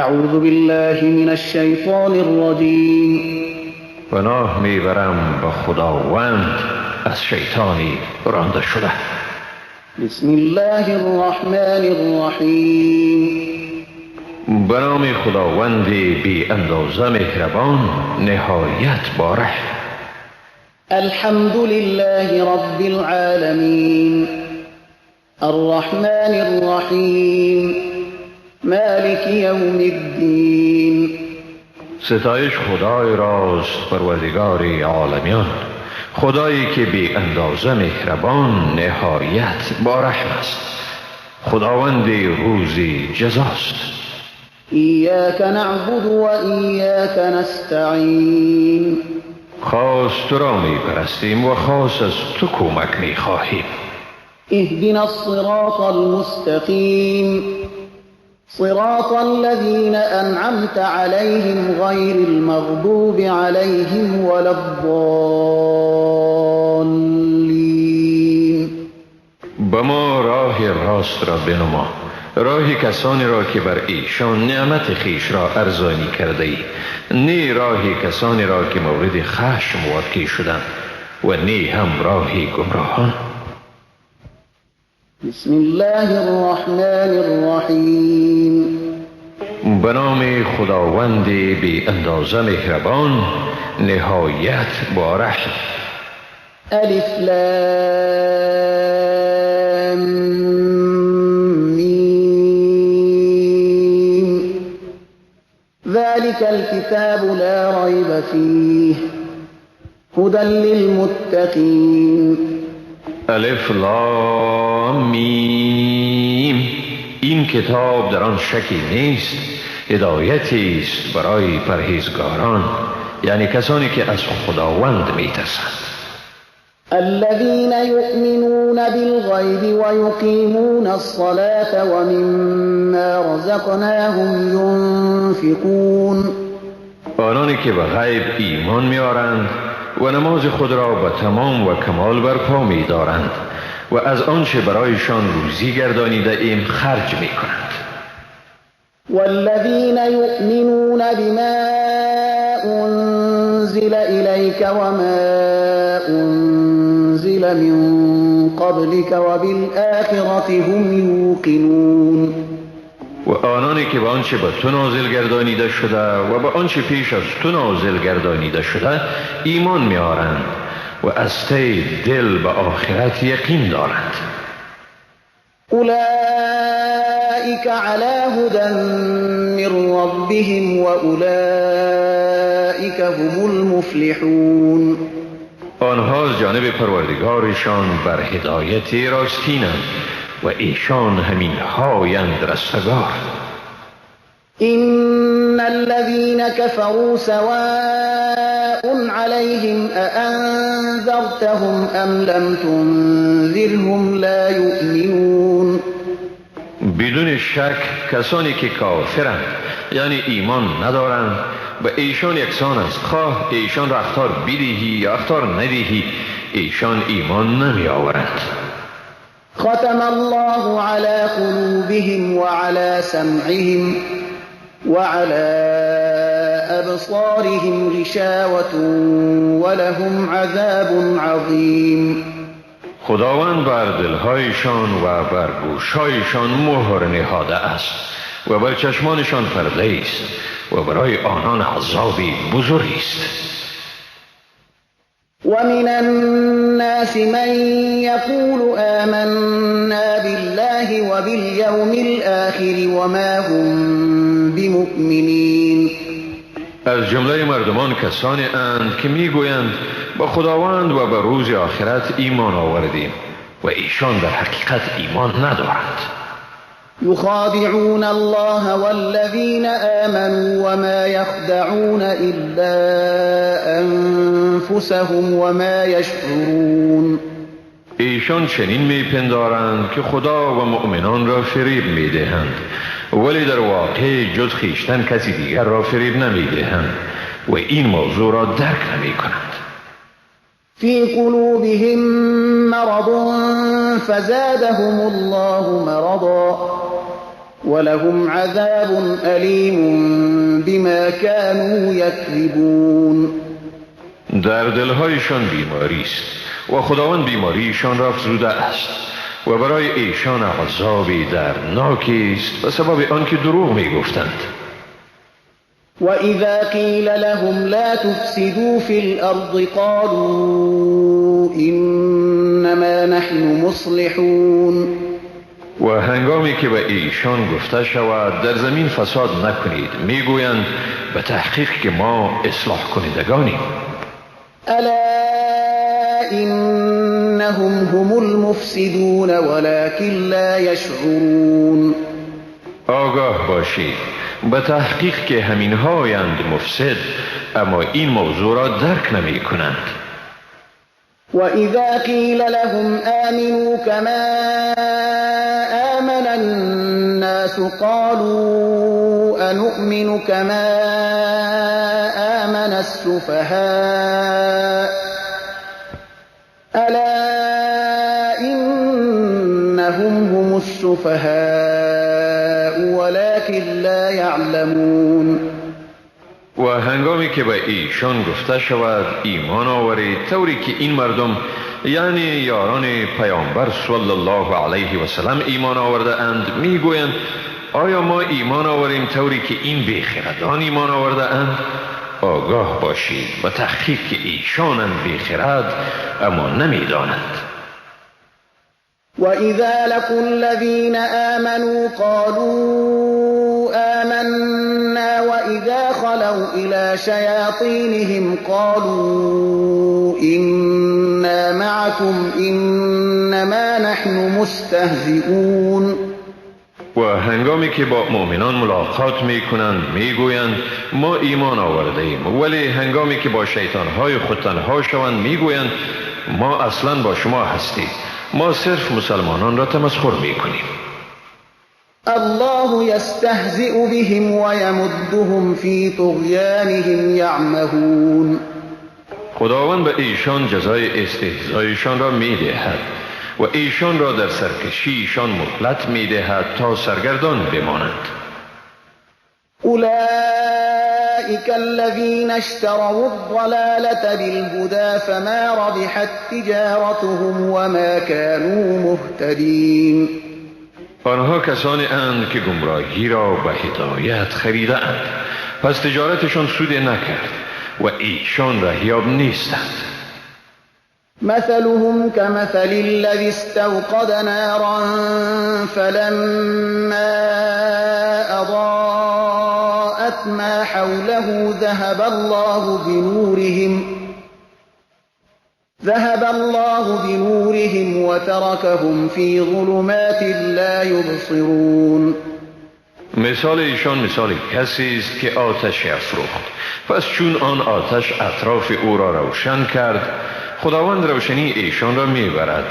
اعوذ بالله من الشیطان الرجیم. پناه میبرم با خداوند از شیطانی رانده شده. بسم الله الرحمن الرحیم. به نام خداوند بی اندازه مهربان نهایت باره. الحمد لله رب العالمین الرحمن الرحیم مالک یوم الدین. ستایش خدای راست، پروردگار عالمیان، خدایی که بی اندازه مهربان نهایت با رحم است، خداوند روزی جزاست. ایاک نعبد و ایاک نستعین. خاص تو را می پرستیم و خاص از تو کمک می خواهیم. اهدنا الصراط المستقیم صراط الذين أنعمت عليهم غير المغضوب عليهم ولا الضالين. به ما راه راست را بنما، راه کسانی را که بر ایشان نعمت خیش را ارزانی کرده ای، نی راه کسانی را که مورد خشم واقع شدند و نی هم راه گمراهان. بسم الله الرحمن الرحیم. به نام خداوند بی اندازه مهربان نهایت با رحم. الف لام میم. ذلك الكتاب لا ريب فيه هدى للمتقين. الف لام میم. این کتاب در آن شکی نیست، هدایتی است برای پرهیزگاران، یعنی کسانی که از خداوند می‌ترسند. الذين يؤمنون بالغيب ويقيمون الصلاة ومما رزقناهم ينفقون. آنانی که به غیب ایمان می‌آورند و نماز خود را به تمام و کمال برپا می‌دارند و از آنچه برایشان روزی گردانیده ایم خرج می‌کنند. والذين يؤمنون بما أنزل إليك وما أنزل من قبلك وبالآخرة هم يوقنون. و آنانی که به آنچه به تو نازل گردانیده شده و به آنچه پیش از تو نازل گردانیده شده ایمان می‌آورند و از ته دل به آخرت یقین دارند. اولئک علی هدی من ربهم و اولئک هم المفلحون. آنها از جانب پروردگارشان بر هدایت راستینند و ایشان همین هایند رستگار. ان الذين كفروا سواء عليهم أأنذرتهم ام لم تنذرهم لا يؤمنون. بدون شک کسانی که کافرند یعنی ایمان ندارند به ایشان یکسان است، خواه ایشان را اخطار بدهی یا اخطار ندهی ایشان ایمان نمی آورند. ختم الله على قلوبهم وعلى سمعهم وعلى أبصارهم غشاوة ولهم عذاب عظیم. خداوند بر دلهایشان و بر گوشهایشان مهر نهاده است و بر چشمانشان پرده است و برای آنان عذابی بزرگی است. ومن الناس من يقول آمنا بالله وباليوم الآخر وما هم بمؤمنين. از جمله مردمان کسانی اند که میگویند با خداوند و به روز آخرت ایمان آوردیم و ایشان در حقیقت ایمان ندارند. يخادعون الله والذين آمنوا وما يخدعون إلا أنفسهم وما يشعرون. ایشان چنین میپندارند که خدا و مؤمنان را فریب میدهند، ولی در واقع جز خیشتن کسی دیگر را فریب نمیدهند و این موضوع را درک نمیکنند. في قلوبهم مرض فزادهم الله مرضا ولهم عذاب أليم بما كانوا يكذبون. در دلهایشان بیماری است و خداوند بیماریشان را افزوده است و برای ایشان عذابی دردناکی است به سبب آنکه دروغ میگفتند. وإذا قيل لهم لا تفسدوا في الأرض قالوا إنما نحن مصلحون. و هنگامی که به ایشان گفته شود در زمین فساد نکنید میگویند به تحقیق که ما اصلاح کنندگانیم. ألا إنهم هم المفسدون ولكن لا يشعرون. آگاه باشید به تحقیق که همین هایند مفسد اما این موضوع را درک نمی کنند. وإذا قيل لهم آمنوا كما آمن الناس قالوا أنؤمن كما آمن السفهاء ألا إنهم هم السفهاء ولكن لا يعلمون. و هنگامی که به ایشان گفته شود ایمان آورید طوری که این مردم یعنی یاران پیامبر صلی الله علیه و سلم ایمان آورده اند میگویند آیا ما ایمان آوریم طوری که این بیخردان ایمان آورده اند؟ آگاه باشید و تحقیق که ایشانند بیخرد اما نمیدانند. وإذا لقوا الذين آمنوا قالوا آمنا وإذا خلوا إلى شياطينهم قالوا إنا معكم إنما نحن مستهزئون. و هنگامی که با مؤمنان ملاقات می کنند می گویند ما ایمان آورده ایم، ولی هنگامی که با شیطانهای خود تنها شوند می گویند ما اصلا با شما هستیم، ما صرف مسلمانان را تمسخر می کنیم. الله يستهزئ بهم ويمدهم في طغيانهم يعمهون. خداوند به ایشان جزای استهزایشان را می دهد و ایشان را در سرکشیشان مهلت می دهد تا سرگردان بمانند. أولئك الذين اشتروا الضلالة بالهدى فما ربحت تجارتهم وما كانوا مهتدين. آنها کسانی اند که گمراهی را به هدایت خریده اند پس تجارتشان سود نکرد و ایشان رهیاب نیستند. مثلهم كمثل الذي استوقد نارا فلما أضاءت ما حوله ذهب الله بنورهم وتركهم في ظلمات لا يبصرون. مثال ایشان مثال کسی است که آتش افروخت پس چون آن آتش اطراف او را روشن کرد خداوند روشنی ایشان را میبرد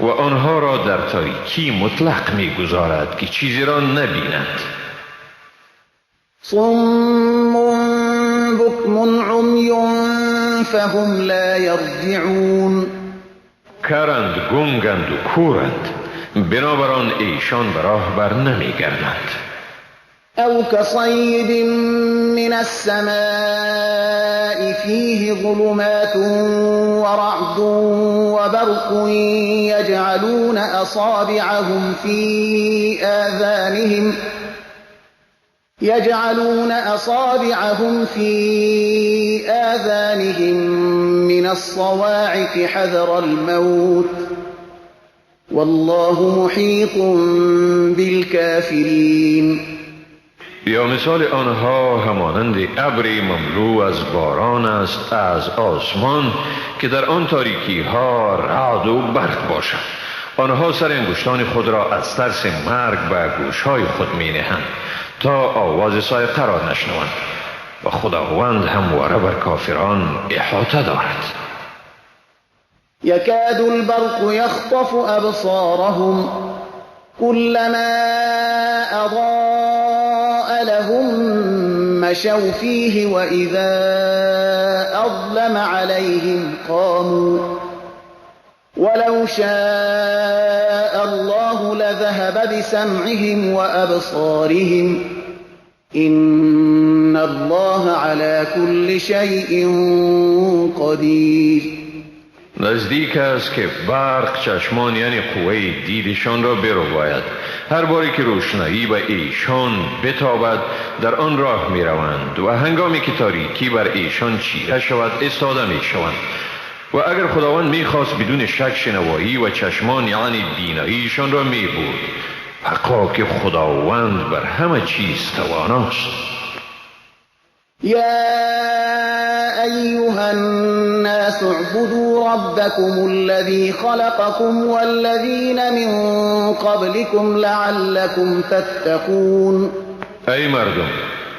و آنها را در تاریکی مطلق میگذارد که چیزی را نبینند. صم بكم عمي فهم لا يرجعون. کرند گنگند و کورند بنابراین ایشان به راه بر نمیگردند. أو كصيب من السماء فيه ظلمات ورعد وبرق يجعلون أصابعهم في آذانهم من الصواعق حذر الموت والله محيط بالكافرين. یا مثال آنها همانند ابری مملو از باران است از آسمان که در آن تاریکی ها رعد و برق باشد. آنها سر انگشتان خود را از ترس مرگ به گوشهای خود می نهند تا آواز صاعقه را نشنوند و خداوند همواره بر کافران احاطه دارد. يكاد البرق يخطف أبصارهم كلما أضاء لهم مشوا فيه وإذا أظلم عليهم قاموا ولو شاء الله لذهب لذهب بسمعهم وأبصارهم إن الله على كل شيء قدیر. نزدیک است که برق چشمان یعنی قوه دیدشان را برباید. هر باری که روشنایی به ایشان بتابد در آن راه می روند و هنگامی که تاریکی بر ایشان چیره شود ایستاده می شوند. و اگر خداوند می خواست بدون شک شنوایی و چشمان یعنی بیناییشان را می بود. حقا که خداوند بر همه چیز تواناست. يا أيها الناس اعبدوا ربكم الذي خلقكم والذين من قبلكم لعلكم تتقون. ای مردم،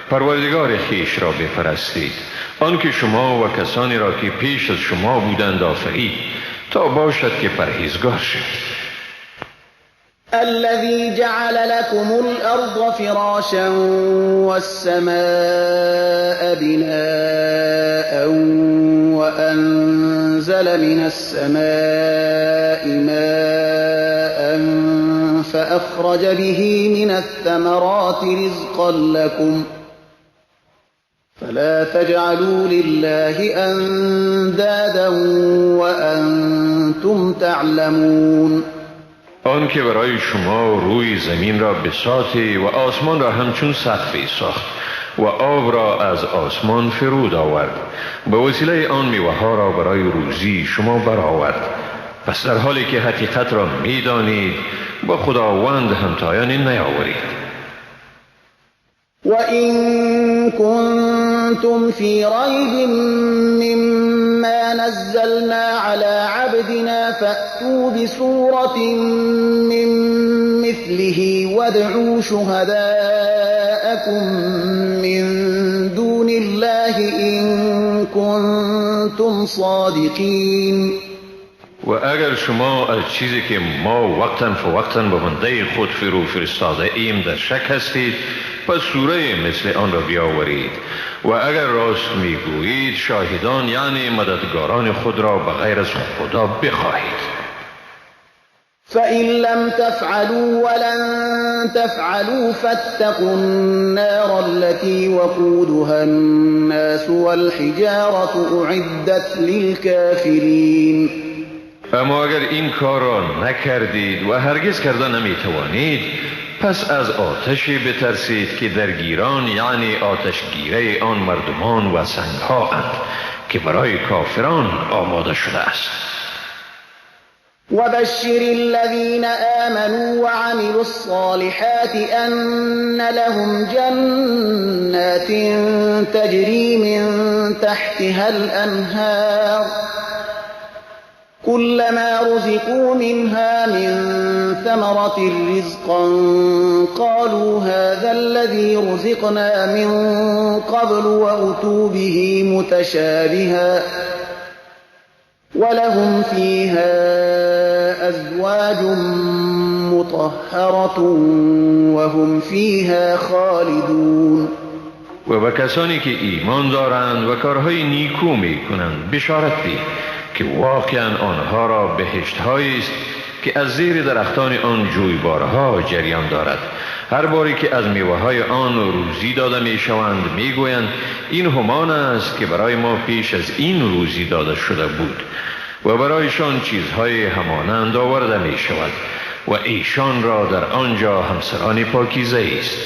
پروردگار خیش را بپرستید، آنکه شما و کسانی را که پیش از شما بودند آفرید تا باشد که پرهیزگار شوید. الذي جعل لكم الأرض فراشا والسماء بناء وأنزل من السماء ماء فأخرج به من الثمرات رزقا لكم فلا تجعلوا لله أندادا وأنتم تعلمون. آن که برای شما روی زمین را بساطی و آسمان را همچون سقفی ساخت و آب را از آسمان فرود آورد، به وسیله آن میوه‌ها را برای روزی شما برآورد. پس در حالی که حقیقت را میدانید با خداوند همتایانی نیاورید. وَإِن كُنتُمْ فِي رَيْبٍ مِّمَّا نَزَّلْنَا عَلَىٰ عَبْدِنَا فَأْتُوا بِسُورَةٍ مِّن مِّثْلِهِ وَادْعُوا شُهَدَاءَكُم مِّن دُونِ اللَّهِ إِن كُنتُمْ صَادِقِينَ. و اگر شما از چیزی که ما وقتاً فوقتاً به بنده خود فرو فرستاده ایم در شک هستید، پس سوره مثل آن را بیاورید و اگر راست میگویید شاهدان یعنی مددگاران خود را به غیر از خدا بخواهید. فَإِن لَّمْ تَفْعَلُوا وَلَن تَفْعَلُوا فَاتَّقُوا النَّارَ الَّتِي وَقُودُهَا النَّاسُ وَالْحِجَارَةُ أُعِدَّتْ لِلْكَافِرِينَ. اما اگر این کار را نکردید و هرگز کرده نمیتوانید، پس از آتشی بترسید که درگیران یعنی آتشگیره آن مردمان و سنگها اند که برای کافران آماده شده است. وَبَشِّرِ الَّذِينَ آمَنُوا وَعَمِلُوا الصَّالِحَاتِ أَنَّ لَهُمْ جَنَّاتٍ تَجْرِي مِن تَحْتِهَا الْأَنْهَارُ كُلَّمَا رُزِقُوا مِنْهَا مِن ثَمَرَةٍ رِّزْقًا قَالُوا هَٰذَا الَّذِي رُزِقْنَا مِن قَبْلُ وَأُتُوا بِهِ مُتَشَابِهًا وَلَهُمْ فِيهَا أَزْوَاجٌ مُّطَهَّرَةٌ وَهُمْ فِيهَا خَالِدُونَ. و به کسانی که ایمان دارند و کارهای نیکو میکنند بشارت ده که واقعا آنها را بهشت‌هایی است که از زیر درختان آن جویبارها جریان دارد. هر باری که از میوه‌های آن روزی داده میشوند میگویند این همان است که برای ما پیش از این روزی داده شده بود و برایشان چیزهای همانند آورده می شود و ایشان را در آنجا همسران پاکیزه است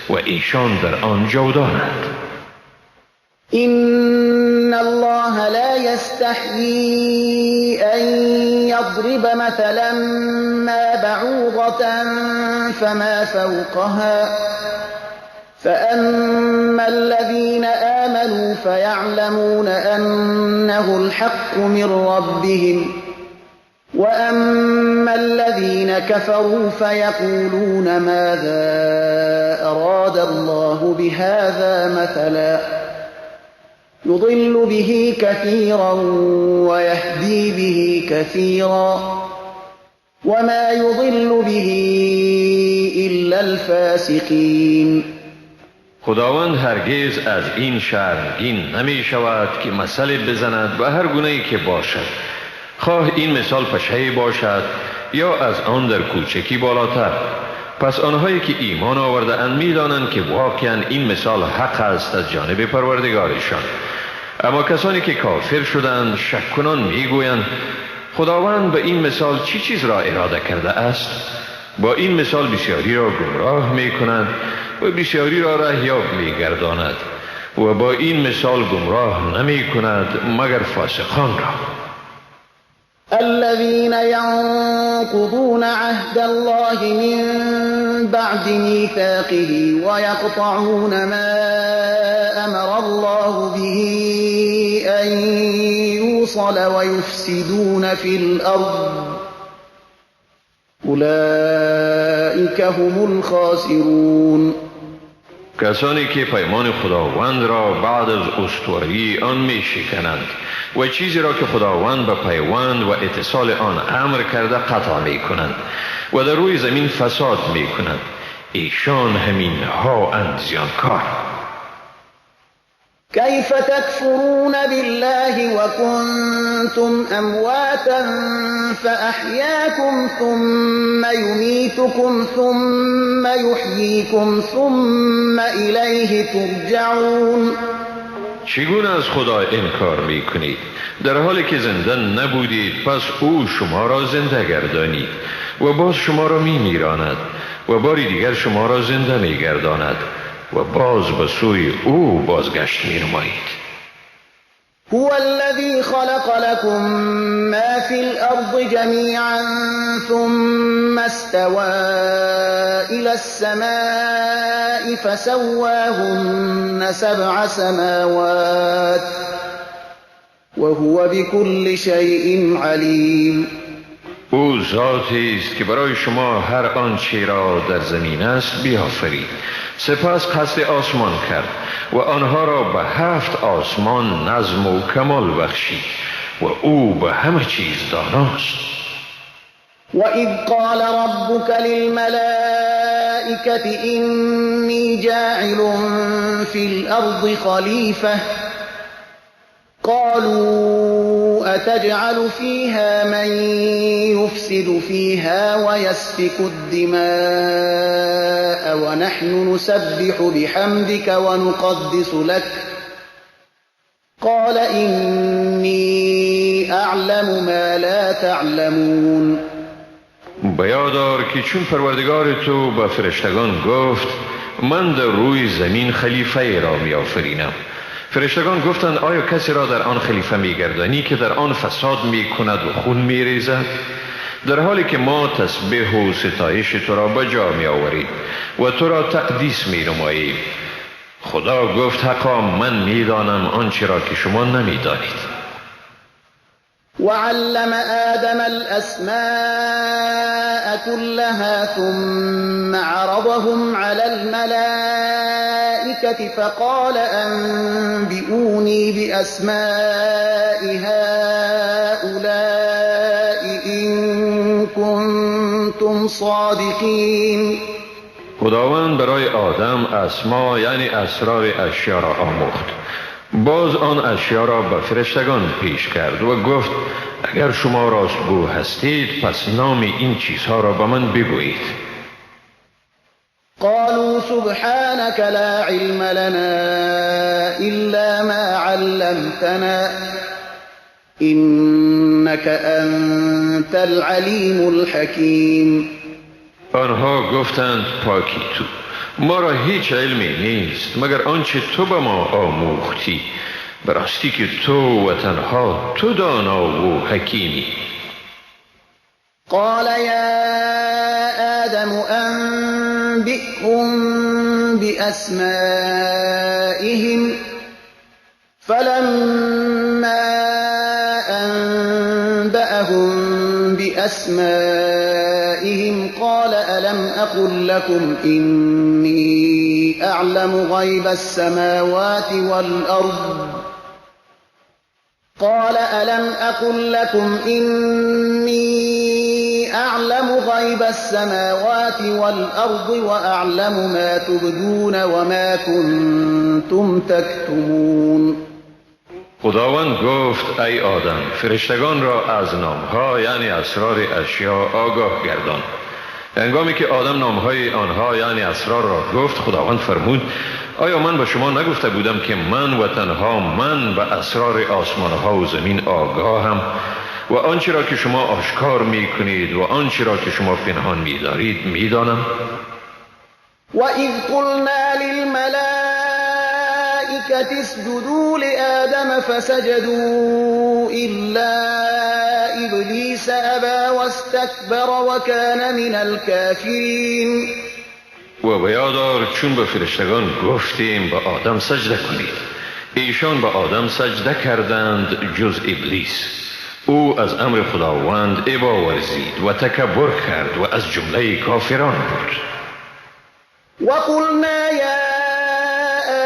و ایشان در آن جاودانند. إن الله لا يستحيي أن يضرب مثلا ما بعوضة فما فوقها فأما الذين آمنوا فيعلمون أنه الحق من ربهم وأما الذين كفروا فيقولون ماذا أراد الله بهذا مثلا يضل به كثيرا ويهدي به كثيرا وما يضل به إلا الفاسقين. خداوند هرگز از این شرمگین نمی شود که مثل بزند و هر گونه‌ای که باشد، خواه این مثال پشهی باشد یا از آن در کوچکی بالاتر. پس آنهایی که ایمان آورده اند می‌دانند که واقعا این مثال حق است از جانب پروردگارشان. اما کسانی که کافر شدند شک کنان میگویند خداوند به این مثال چی چیز را اراده کرده است؟ با این مثال بسیاری را گمراه می‌کند و بسیاری را رهیاب می‌گرداند و با این مثال گمراه نمی‌کند مگر فاسقان را. الذين ينقضون عهد الله من بعد ميثاقه ويقطعون ما أمر الله به أن يوصل ويفسدون في الأرض أولئك هم الخاسرون. کسانی که پیمان خداوند را بعد از استواری آن می شکنند و چیزی را که خداوند به پیوند و اتصال آن امر کرده قطع می کنند و در روی زمین فساد می کنند، ایشان همین ها اند زیانکار. كيف تكفرون بالله وكنتم أمواتا فأحياكم ثم يميتكم ثم يحييكم ثم إليه ترجعون. چگونه از خدا انکار می کنید در حالی که زنده نبودید؟ پس او شما را زنده گردانید و باز شما را می میراند و باری دیگر شما را زنده می گرداند و باز به سوی او بازگشت می نمایید. هو الذي خلق لكم ما في الأرض جميعا ثم استوى إلى السماء فسواهن 7 سماوات وهو بكل شيء عليم. او ذاتی است که برای شما هر آنچه را در زمین است بیافرید، سپس قصد آسمان کرد و آنها را به 7 آسمان نظم و کمال بخشید و او به همه چیز داناست. وَإِذْ قَالَ رَبُّكَ لِلْمَلَائِكَةِ إِنِّي جَاعِلٌ فِي الْأَرْضِ خَلِيفَةً قالوا أتجعل فيها من يفسد فيها ويسفك الدماء ونحن نسبح بحمدك ونقدس لك قال إني أعلم ما لا تعلمون. بیادار که چون پروردگار تو به فرشتگان گفت من در روی زمین خلیفه را می آفرینم، فرشتگان گفتند آیا کسی را در آن خلیفه میگردانی که در آن فساد میکند و خون میریزد؟ در حالی که ما تسبیح و ستایش تو را به جا می آوریم و تو را تقدیس می نماییم. خدا گفت حقا من میدانم آنچه را که شما نمیدانید. وعلم آدم الأسماء كلها ثم عرضهم على الملائكة فقال أنبئوني بأسماء هؤلاء إن كنتم صادقين. خداوند برای آدم اسما یعنی اسرار اشیا را آموخت. باز آن اشیا را به فرشتگان پیش کرد و گفت اگر شما راستگو هستید پس نام این چیزها را به من بگویید. قالوا سبحانك لا علم لنا إلا ما علمتنا إنك أنت العليم الحكيم. آنها گفتند پاکی تو، ما را هیچ علمی نیست مگر آنچه تو به ما آموختی، براستی که تو و تنها تو دانا و حکیمی. قال يا آدم أنبئهم بأسمائهم فلما أنبأهم بأسمائهم قال ألم أقل لكم إني أعلم غيب السماوات والأرض قال ألم أقل لكم إني أعلم غيب السماوات والأرض وأعلم ما تبدون وما كنتم تكتمون. خداوند گفت ای آدم فرشتگان را از نامها یعنی اسرار اشیا آگاه گردان. هنگامی که آدم نامهای آنها یعنی اسرار را گفت، خداوند فرمود: آیا من به شما نگفته بودم که من و تنها من به اسرار آسمانها و زمین آگاهم و آنچه را که شما آشکار می کنید و آنچه را که شما پنهان می دارید می دانم؟ وَإِذْ قُلْنَا لِلْمَلَائِكَةِ اسْجُدُوا لِآدَمَ فَسَجَدُوا إِلَّا إِبْلِيسَ أَبَى وَاسْتَكْبَرَ وَكَانَ مِنَ الْكَافِرِينَ. و بیادار چون به فرشتگان گفتیم به آدم سجده کنید، ایشان به آدم سجده کردند جز ابلیس. او از امر خداوند ابا ورزید و تکبر کرد و از جمله کافران بود. وَقُلْنَا يَا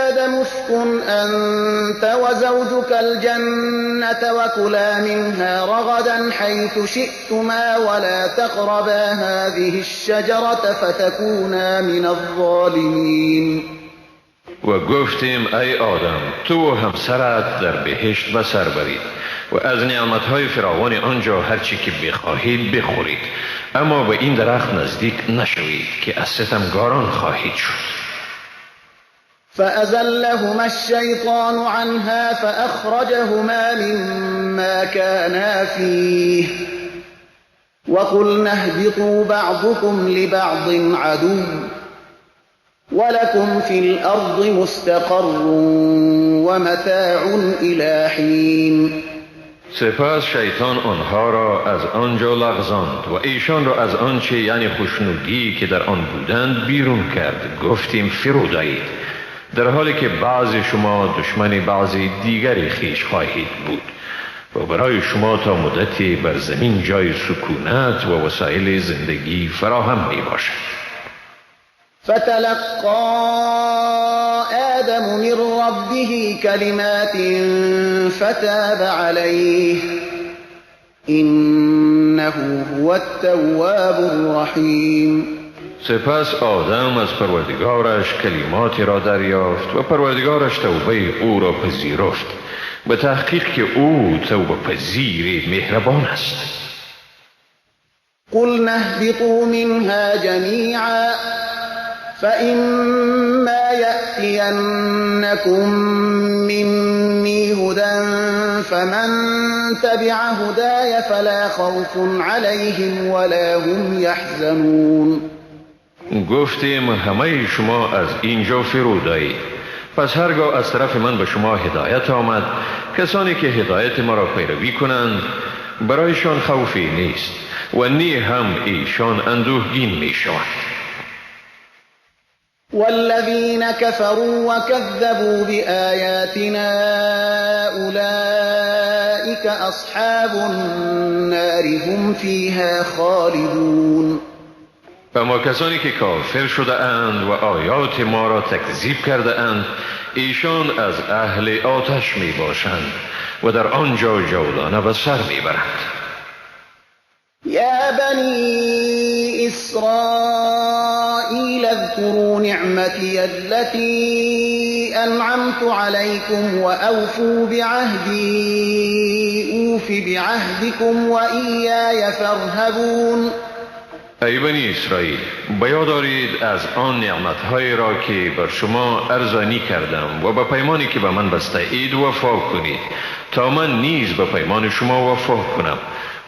آدَمُ اسْكُنْ أَنْتَ وَزَوْجُكَ الْجَنَّةَ وَكُلَا مِنْهَا رَغَدًا حَيْثُ شِئْتُمَا وَلَا تَقْرَبَا هَذِهِ الشَّجَرَةَ فَتَكُونَا مِنَ الظَّالِمِينَ. و گفتیم ای آدم، تو و همسرت در بهشت به سر برید و از نعمتهای فراوان آنجا هرچی که بخواهید بخورید، اما به این درخت نزدیک نشوید که از ستمگاران خواهید شد. فأزلهما الشيطان عنها فأخرجهما مما كانا فيه وقلنا اهبطوا بعضكم لبعض عدو ولكم في الأرض مستقر ومتاع إلى حين. سپس شیطان آنها را از آنجا لغزاند و ایشان را از آنچه یعنی خوشنودی که در آن بودند بیرون کرد. گفتیم فرود آیید، در حالی که بعضی شما دشمن بعضی دیگری خیش خواهید بود و برای شما تا مدتی بر زمین جای سکونت و وسایل زندگی فراهم می باشد. فتلقى آدم من ربه كلمات فتاب عليه إنه هو التواب الرحيم. سپس آدم از پروردگارش کلماتی را دریافت و پروردگارش توبه او را پذیرفت. به تحقیق که او توبه پذیر مهربان است. قلنا اهبطوا منها جميعا فإما يأتينكم مني هدى فمن تبع هداي فلا خوف عليهم ولا هم يحزنون. گفتیم همه شما از اینجا فرود آیید، پس هرگاه از طرف من به شما هدایت آمد، کسانی که هدایت ما را پیروی کنند برایشان خوفی نیست و نی هم ایشان اندوهگین می شوند. والذين كفروا وكذبوا بآياتنا أولئك أصحاب النار هم فيها خالدون. اما کسانی که کافر شده اند و آیات ما را تکذیب کرده اند، ایشان از اهل آتش می باشند و در آنجا جاودانه به سر می برند. يا بني إسرائيل اذكروا نعمتي التي أنعمت عليكم وأوفوا بعهدي أوف بعهدكم وإياي فارهبون. ای بنی اسرائیل، بیاد دارید از آن نعمت‌هایی را که بر شما ارزانی کردم و به پیمانی که به من بسته اید وفا کنید تا من نیز به پیمان شما وفا کنم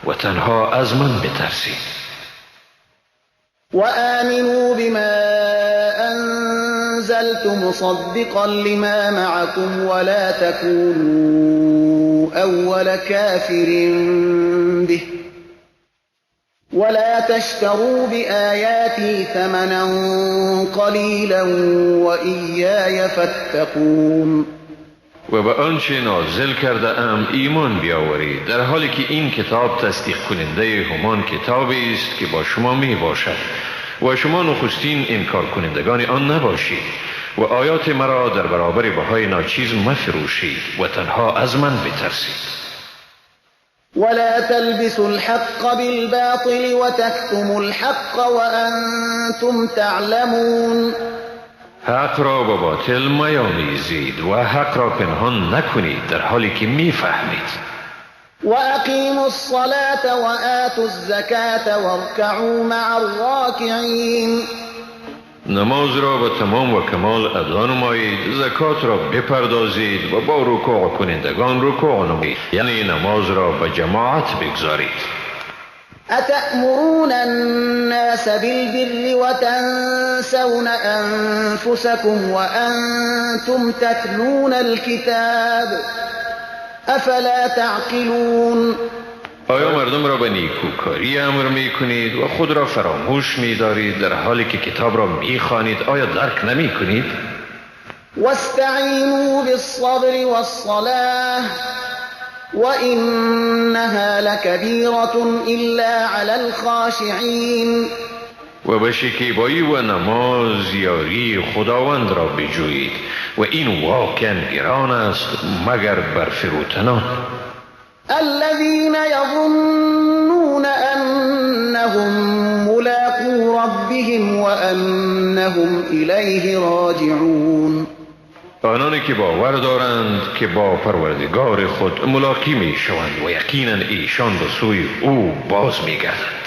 و تنها از من بترسید. وآمنوا بما أنزلت مصدقا لما معكم ولا تكونوا أول كافر به ولا تشتروا بآياتي ثمنا قليلا وإياي فاتقون. و به آنچه نازل کرده ام ایمان بیاورید، در حالی که این کتاب تصدیق کننده همان کتابی است که با شما می باشد و شما نخستین انکار کنندگان آن نباشید و آیات مرا در برابر بهای ناچیز مفروشید و تنها از من بترسید. ولا تلبسوا الحق بالباطل وتكتموا الحق وأنتم تعلمون. حق را با باطل میامیزید و حق را پنهان نکنید در حالی که میفهمید. وأقيموا الصلاة وآتوا الزكاة واركعوا مع الراكعين. نماز را به تمام و کمال ادا نمایید، زکات را بپردازید و با رکوع کنندگان رکوع نمایید، یعنی نماز را به جماعت بگذارید. أتأمرون الناس بالبر وتنسون أنفسكم وأنتم تتلون الكتاب أفلا تعقلون. آیا مردم را به نیکوکاری امر می کنید و خود را فراموش می دارید در حالی که کتاب را می خوانید؟ آیا درک نمی کنید؟ واستعینوا بالصبر والصلاة وإنها لكبيرة إلا على الخاشعين. و به شکیبایی و نماز یاری خداوند را بجویید و این واقعا گران است مگر بر فروتنان. الذين يظنون أنهم ملاقو ربهم وأنهم إليه راجعون. آنانی که باور دارند که با پروردگار خود ملاقی می شوند و یقینا ایشان به سوی او باز می گردند.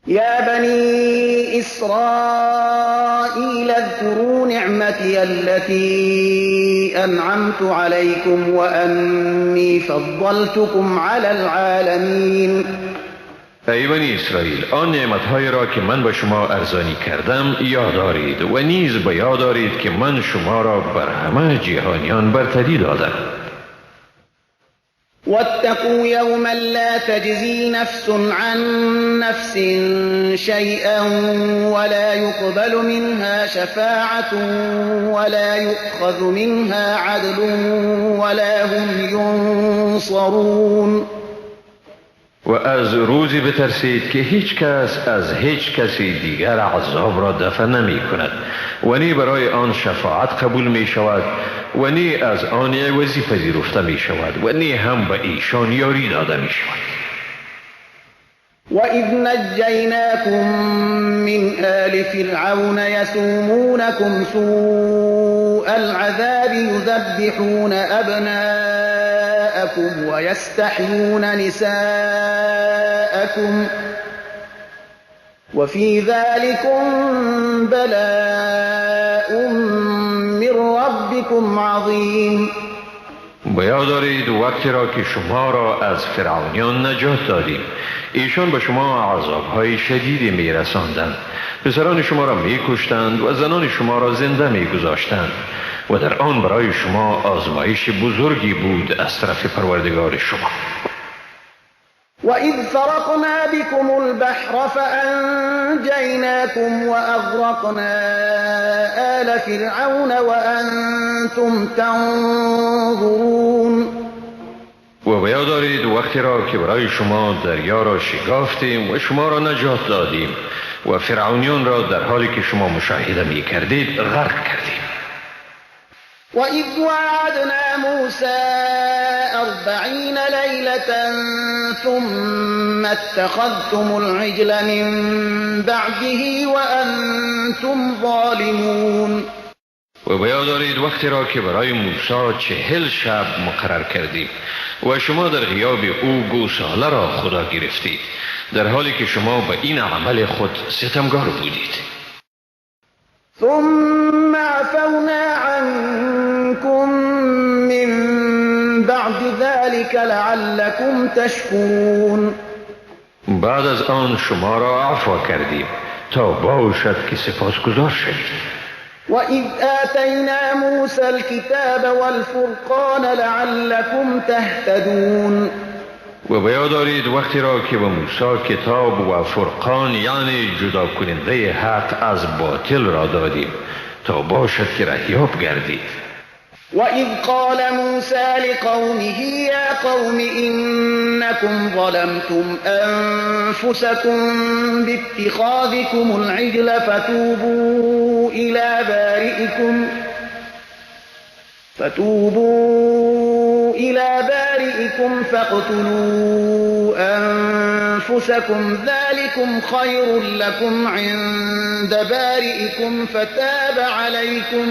يا بني إسرائيل اذكروا نعمتي التي أنعمت عليكم وأني فضلتكم على العالمين. ای بنی اسرائیل، آن نعمتهای را که من به شما ارزانی کردم یاد دارید و نیز به یاد دارید که من شما را بر همه جهانیان برتری دادم. واتقوا يوما لا تجزي نفس عن نفس شيئا ولا يقبل منها شفاعة ولا يؤخذ منها عدل ولا هم ينصرون. و از روزی بترسید که هیچ کس از هیچ کسی دیگر عذاب را دفع نمی کند و نی برای آن شفاعت قبول می شود و نی از آن عوضی پذیرفته می شود و نی هم به ایشان یاری داده می شود. وَإِذْ نَجَّيْنَاكُمْ مِنْ آلِ فِرْعَوْنَ يَسُومُونَكُمْ سُوءَ الْعَذَابِ يُذَبِّحُونَ أَبْنَاءَكُمْ وَيَسْتَحْيُونَ نِسَاءَكُمْ وَفِي ذَلِكُمْ بَلَاءٌ مِّن رَّبِّكُمْ عَظِيمٌ. بیاد دارید وقتی را که شما را از فرعونیان نجات دادیم، ایشان به شما عذابهای شدیدی می رساندند، پسران شما را می کشتند و زنان شما را زنده می گذاشتند و در آن برای شما آزمایش بزرگی بود از طرف پروردگار شما. وَإِذْ فَرَقْنَا بِكُمُ الْبَحْرَ فَأَنْجَيْنَاكُمْ وَأَغْرَقْنَا آلَ فِرْعَوْنَ وَأَنْتُمْ تَنْظُرُونَ. و بیاد دارید وقتی را که برای شما دریا را شکافتیم و شما را نجات دادیم و فرعونیان را در حالی که شما مشاهده می کردید غرق کردیم. وَإِذْ وَعَدْنَا مُوسَىٰ 40 لَيْلَةً ثُمَّ اتَّخَذْتُمُ الْعِجْلَ مِن بَعْدِهِ وَأَنْتُمْ ظَالِمُونَ. و بیاد دارید وقتی را که برای موسی 40 شب مقرر کردیم و شما در غیاب او گوساله را خدا گرفتید در حالی که شما به این عمل خود ستمگار بودید. ثم عفونا عنكم من بعد ذلك لعلكم تشكرون. بعد از آن شما را عفو کردیم تا باشد که سپاسگزار شوید. وَإِذْ آتَيْنَا مُوسَى الْكِتَابَ وَالْفُرْقَانَ لَعَلَّكُمْ تَهْتَدُونَ. و بیاد دارید وقتی را که به موسی کتاب و فرقان یعنی جدا کننده حق از باطل را دادیم تا باشد که رهیاب گردید. وَإِذْ قَالَ مُوسَى لِقَوْمِهِ يَا قَوْمِ إِنَّكُمْ ظَلَمْتُمْ أَنفُسَكُمْ بِاتِّخَاذِكُمُ الْعِجْلَ فَتُوبُوا إِلَى بَارِئِكُمْ فَاقْتُلُوا أَنفُسَكُمْ ذَلِكُمْ خَيْرٌ لَكُمْ عِندَ بَارِئِكُمْ فَتَابَ عَلَيْكُمْ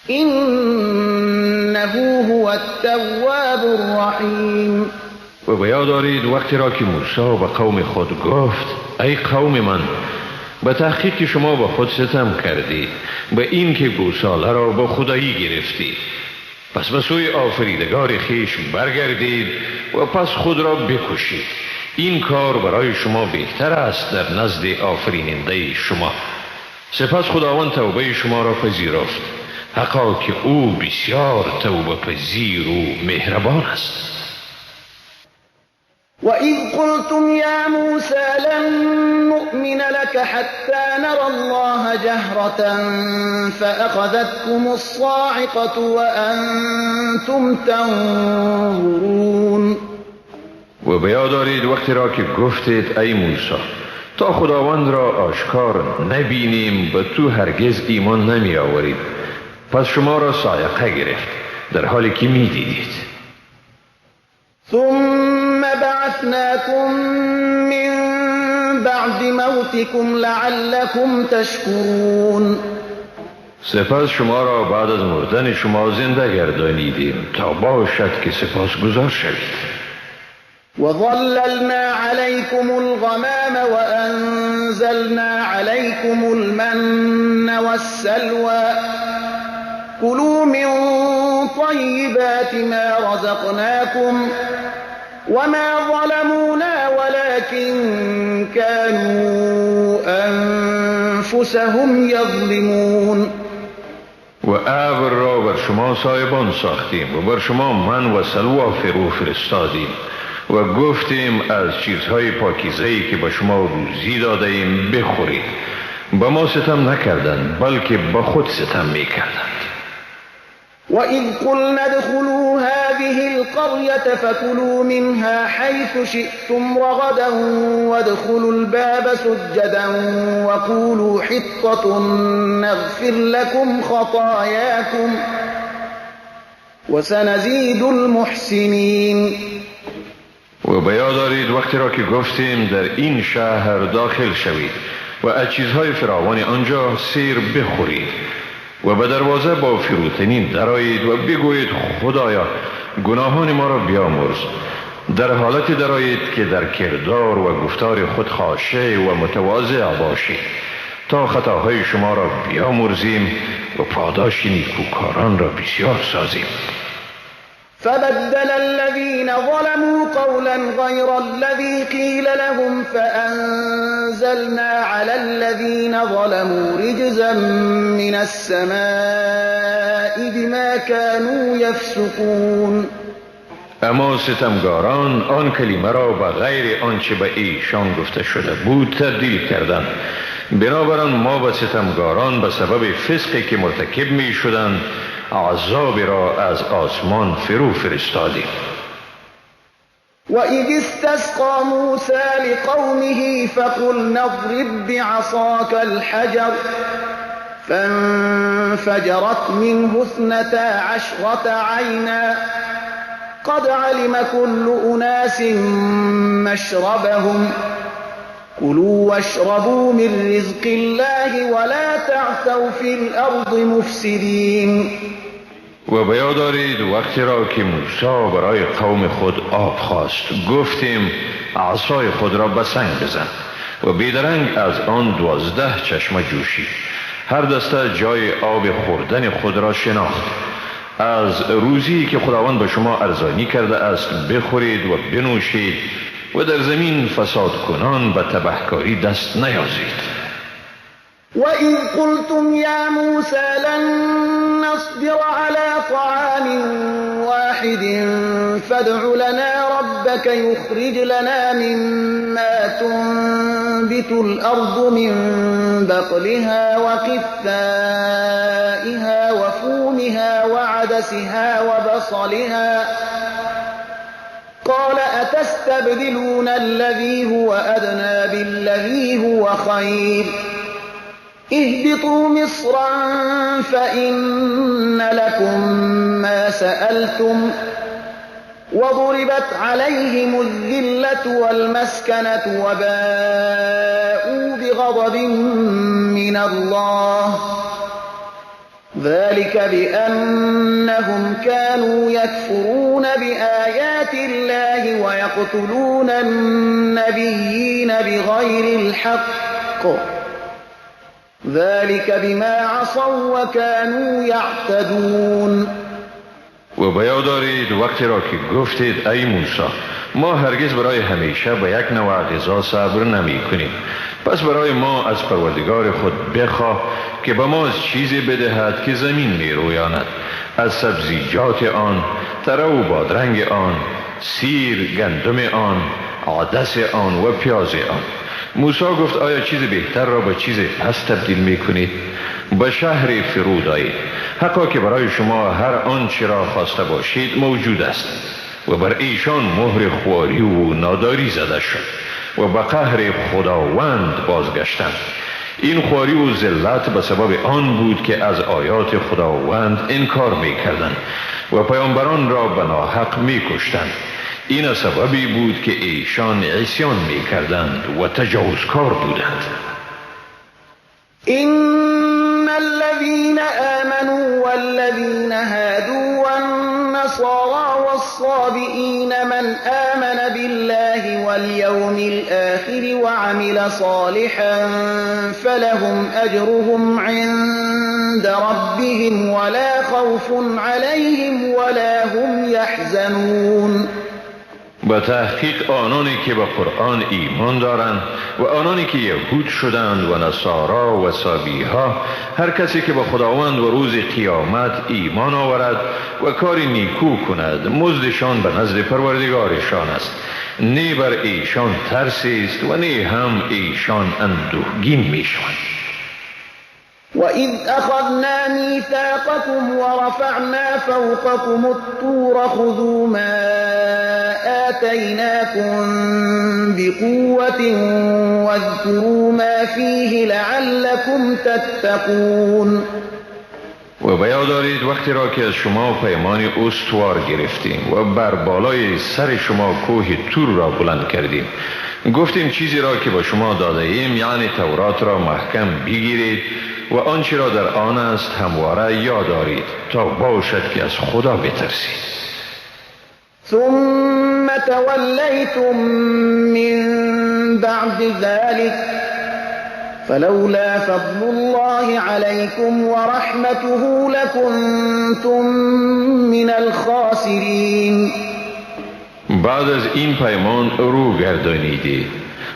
إِنَّهُ إنه هو التواب الرحيم. و به یاد دارید وقتی را که موسی به قوم خود گفت ای قوم من، به تحقیق شما به خود ستم کردید به این که گوساله را به خدایی گرفتید، پس به سوی آفریدگار خیش برگردید و پس خود را بکشید. این کار برای شما بهتر است در نزد آفریننده شما. سپس خداوند توبه شما را پذیرفت، حقا که او بسیار توبه پذیر و مهربان است. وَإِذْ قُلْتُمْ يَا مُوسَى لَن نُّؤْمِنَ لَكَ حَتَّى نَرَى اللَّهَ جَهْرَةً فَأَخَذَتْكُمُ الصَّاعِقَةُ وَأَنْتُمْ تَنظُرُونَ. و به یاد دارید وقتی را که گفتید ای موسی تا خداوند را آشکار نبینیم به تو هرگز ایمان نمی آورید، پس شما را صاعقه گرفت در حالی که می دیدید. ثم بعثناكم من بعد موتكم لعلكم تشكرون. سپس شما را بعد از مردن شما زنده گردانیدیم تا باشد که سپاسگزار شوید. وظللنا عليكم الغمام وأنزلنا عليكم المن والسلوى كلوا من طيبات ما رزقناكم وما ظلمونا ولكن كانوا أنفسهم يظلمون. و ابر را بر شما سایبان ساختیم و بر شما من و سلوا فرو فرستادیم و گفتیم از چیزهای پاکیزه‌ای که به شما روزی داده ایم بخورید. به ما ستم نکردند بلکه به خود ستم میکردند. وَإِذْ قُلْنَا ادْخُلُوا هَٰذِهِ الْقَرْيَةَ فَكُلُوا مِنْهَا حَيْثُ شِئْتُمْ رَغَدًا وَادْخُلُوا الْبَابَ سُجَّدًا وَقُولُوا حِطَّةٌ نَّغْفِرْ لَكُمْ خَطَايَاكُمْ وَسَنَزِيدُ الْمُحْسِنِينَ. و به یاد دارید وقتی را که گفتیم در این شهر داخل شوید و از چیزهای فراوان آنجا سیر بخورید و به دروازه با فروتنی درآیید و بگویید خدایا گناهان ما را بیامرز، در حالتی درآیید که در کردار و گفتار خود خاشع و متواضع باشید تا خطاهای شما را بیامرزیم و پاداش نیکوکاران را بسیار سازیم. فبدل الذين ظلموا قولا غير الذي قيل لهم فأنزلنا على الذين ظلموا رجزا من السماء بما كانوا يفسقون. اما ستمگاران آن کلمه را به غیر آنچه به ایشان گفته شده بود تبدیل کردند، بنابراین ما به ستمگاران به سبب فسقی که مرتکب می شدند عذاب را از آسمان فرو فرستادیم. وَإِذِ اسْتَسْقَىٰ مُوسَىٰ لِقَوْمِهِ فَقُلْنَا اضْرِب بِّعَصَاكَ الْحَجَرَ فَانفَجَرَتْ مِنْهُ 12 عَيْنًا قَدْ عَلِمَ كُلُّ أُنَاسٍ مَّشْرَبَهُمْ كُلُوا وَاشْرَبُوا مِن رِّزْقِ اللَّهِ وَلَا تَعْثَوْا فِي الْأَرْضِ مُفْسِدِينَ. و به یاد دارید وقتی را که موسی برای قوم خود آب خواست گفتیم عصای خود را به سنگ بزن و بیدرنگ از آن 12 چشمه جوشید. هر دسته جای آب خوردن خود را شناخت. از روزی که خداوند به شما ارزانی کرده است بخورید و بنوشید و در زمین فساد کنان به تبهکاری دست نیازید. وَإِذْ قُلْتُمْ يَا مُوسَىٰ لَن نَّصْبِرَ عَلَىٰ طَعَامٍ وَاحِدٍ فَادْعُ لَنَا رَبَّكَ يُخْرِجْ لَنَا مِمَّا تُنبِتُ الْأَرْضُ مِن بَقْلِهَا وَقِثَّائِهَا وَفُومِهَا وَعَدَسِهَا وَبَصَلِهَا قَالَ أَتَسْتَبْدِلُونَ الَّذِي هُوَ أَدْنَىٰ بِالَّذِي هُوَ خَيْرٌ اهبطوا مصرا فإن لكم ما سألتم وضربت عليهم الذلة والمسكنة وباءوا بغضب من الله ذلك بأنهم كانوا يكفرون بآيات الله ويقتلون النبيين بغير الحق ذلك بما عصوا وكانوا يعتدون. و بیاد دارید وقتی را که گفتید ای موسی ما هرگز برای همیشه به یک نوع غذا صبر نمی کنیم، پس برای ما از پروردگار خود بخواه که به ما چیزی بدهد که زمین می رویاند، از سبزیجات آن، تره و بادرنگ آن، سیر، گندم آن، عدس آن و پیاز آن. موسی گفت آیا چیز بهتر را به چیز پس تبدیل می کنید؟ به شهر فرود آیید، حقا که برای شما هر آنچه را خواسته باشید موجود است. و بر ایشان مهر خواری و ناداری زده شد و به قهر خداوند بازگشتند. این خواری و ذلت به سبب آن بود که از آیات خداوند انکار می کردند و پیامبران را به ناحق می کشتند. این سببی بود که ایشان عصیان می کردند و تجاوزکار بودند. إن الذين آمنوا والذين هادوا والنصارى والصابئين من آمن بالله واليوم الآخر وعمل صالحا فلهم أجرهم عند ربهم ولا خوف عليهم ولا هم يحزنون. به تحقیق آنانی که به قرآن ایمان دارند و آنانی که یهود شدند و نصارا و سابیها، هر کسی که به خداوند و روز قیامت ایمان آورد و کاری نیکو کند مزدشان به نزد پروردگارشان است، نه بر ایشان ترسی است و نه هم ایشان اندوهگین می شوند. وَإِذْ أَخَذْنَا مِيثَاقَكُمْ وَرَفَعْنَا فَوْقَكُمُ الطُّورَ خُذُوا مَا آتَيْنَاكُمْ بِقُوَّةٍ وَاذْكُرُوا مَا فِيهِ لَعَلَّكُمْ تَتَّقُونَ. و بیاد دارید وقتی را که از شما پیمان استوار گرفتیم و بر بالای سر شما کوه تور را بلند کردیم، گفتیم چیزی را که با شما داده ایم یعنی تورات را محکم بگیرید و آنچه را در آن است همواره یاد دارید تا باشد که از خدا بترسید. ثم تولیتم من بعد ذلك فلولا فضل الله عليكم ورحمته لكنتم من الخاسرین. بعد از این پیمان رو گردانیدید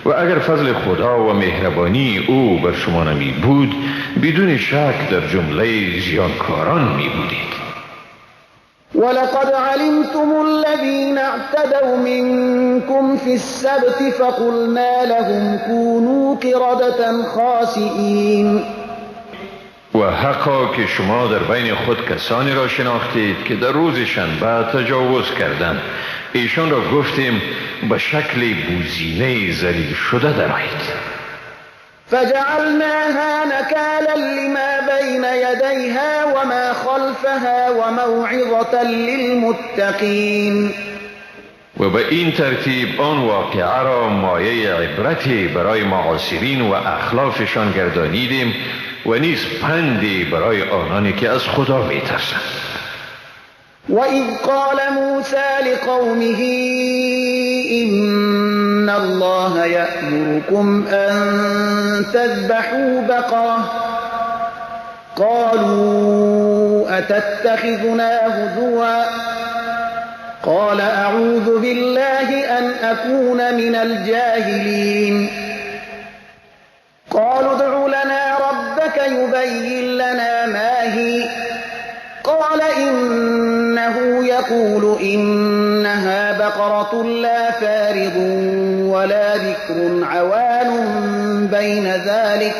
و اگر فضل خدا و مهربانی او بر شما نمی بود بدون شک در جمله زیانکاران می بودید. ولقد علمتم الذين اعتدوا منكم في السبت فقلنا لهم كونوا قردة خاسئين. و حقا که شما در بین خود کسانی را شناختید که در روز شنبه تجاوز کردند، ایشان را گفتیم به شکل بوزینه ذلیل شده درآیید. فجعلناها نكالا لما بين يديها وما خلفها وموعظة للمتقين. و به این ترتیب آن واقعه را مایه عبرتی برای معاصرین و اخلافشان گردانیدیم و نیز پندی برای آنانی که از خدا می ترسند. وَإِذْ قَالَ مُوسَى لِقَوْمِهِ إِنَّ اللَّهَ يَأْمُرُكُمْ أَن تَذْبَحُوا بَقَرَةً قَالُوا أَتَتَّخِذُنَا هُزُوًا قَالَ أَعُوذُ بِاللَّهِ أَنْ أَكُونَ مِنَ الْجَاهِلِينَ. قَالُوا ادْعُ لَنَا رَبَّكَ يُبَيِّن لَّنَا مَا هِيَ قَالَ إِنَّهُ يَقُولُ إِنَّهَا بَقَرَةٌ لَّا فَارِضٌ وَلَا بِكْرٌ عَوَانٌ بَيْنَ ذَلِكَ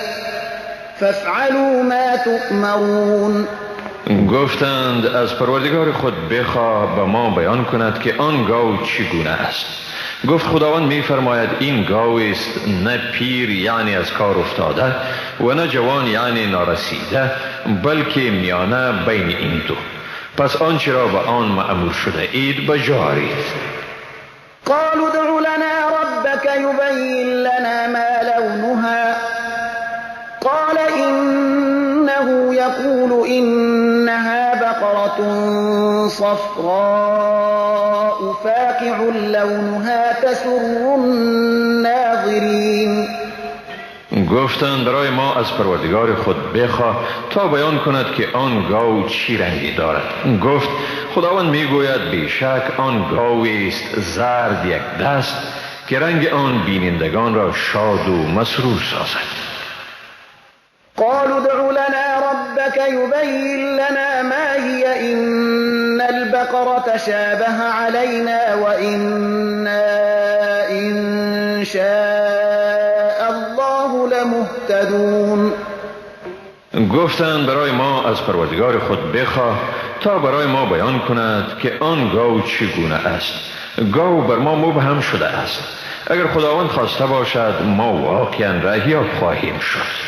فَافْعَلُوا مَا تُؤْمَرُونَ. گفتند از پروردگار خود بخواه به ما بیان کند که آن گاو چگونه است. گفت خداوند می فرماید این گاو است نه پیر یعنی از کار افتاده و نه جوان یعنی نارسیده، بلکه میانه بین این دو. پس آنچه را به آن مأمور شده اید بجارید. قالوا ادع لنا ربك يبين لنا ما لونها قال إنه إنه يقول إنها بقرة صفراء فاقع لونها تسر الناظرين. گفتند برای ما از پروردگار خود بخواه تا بیان کند که آن گاو چی رنگی دارد. گفت خداوند میگوید بیشک آن گاوی است زرد یک دست که رنگ آن بینندگان را شاد و مسرور سازد. قالوا ادع لنا ربك يبين لنا ما هي إن البقرة شابه علينا وإنا إن شاء الله لمهتدون. گفتند برای ما از پروردگار خود بخواه تا برای ما بیان کند که آن گاو چگونه است. گاو بر ما مبهم شده است. اگر خداوند خواسته باشد ما واقعا رهیاب خواهیم شد.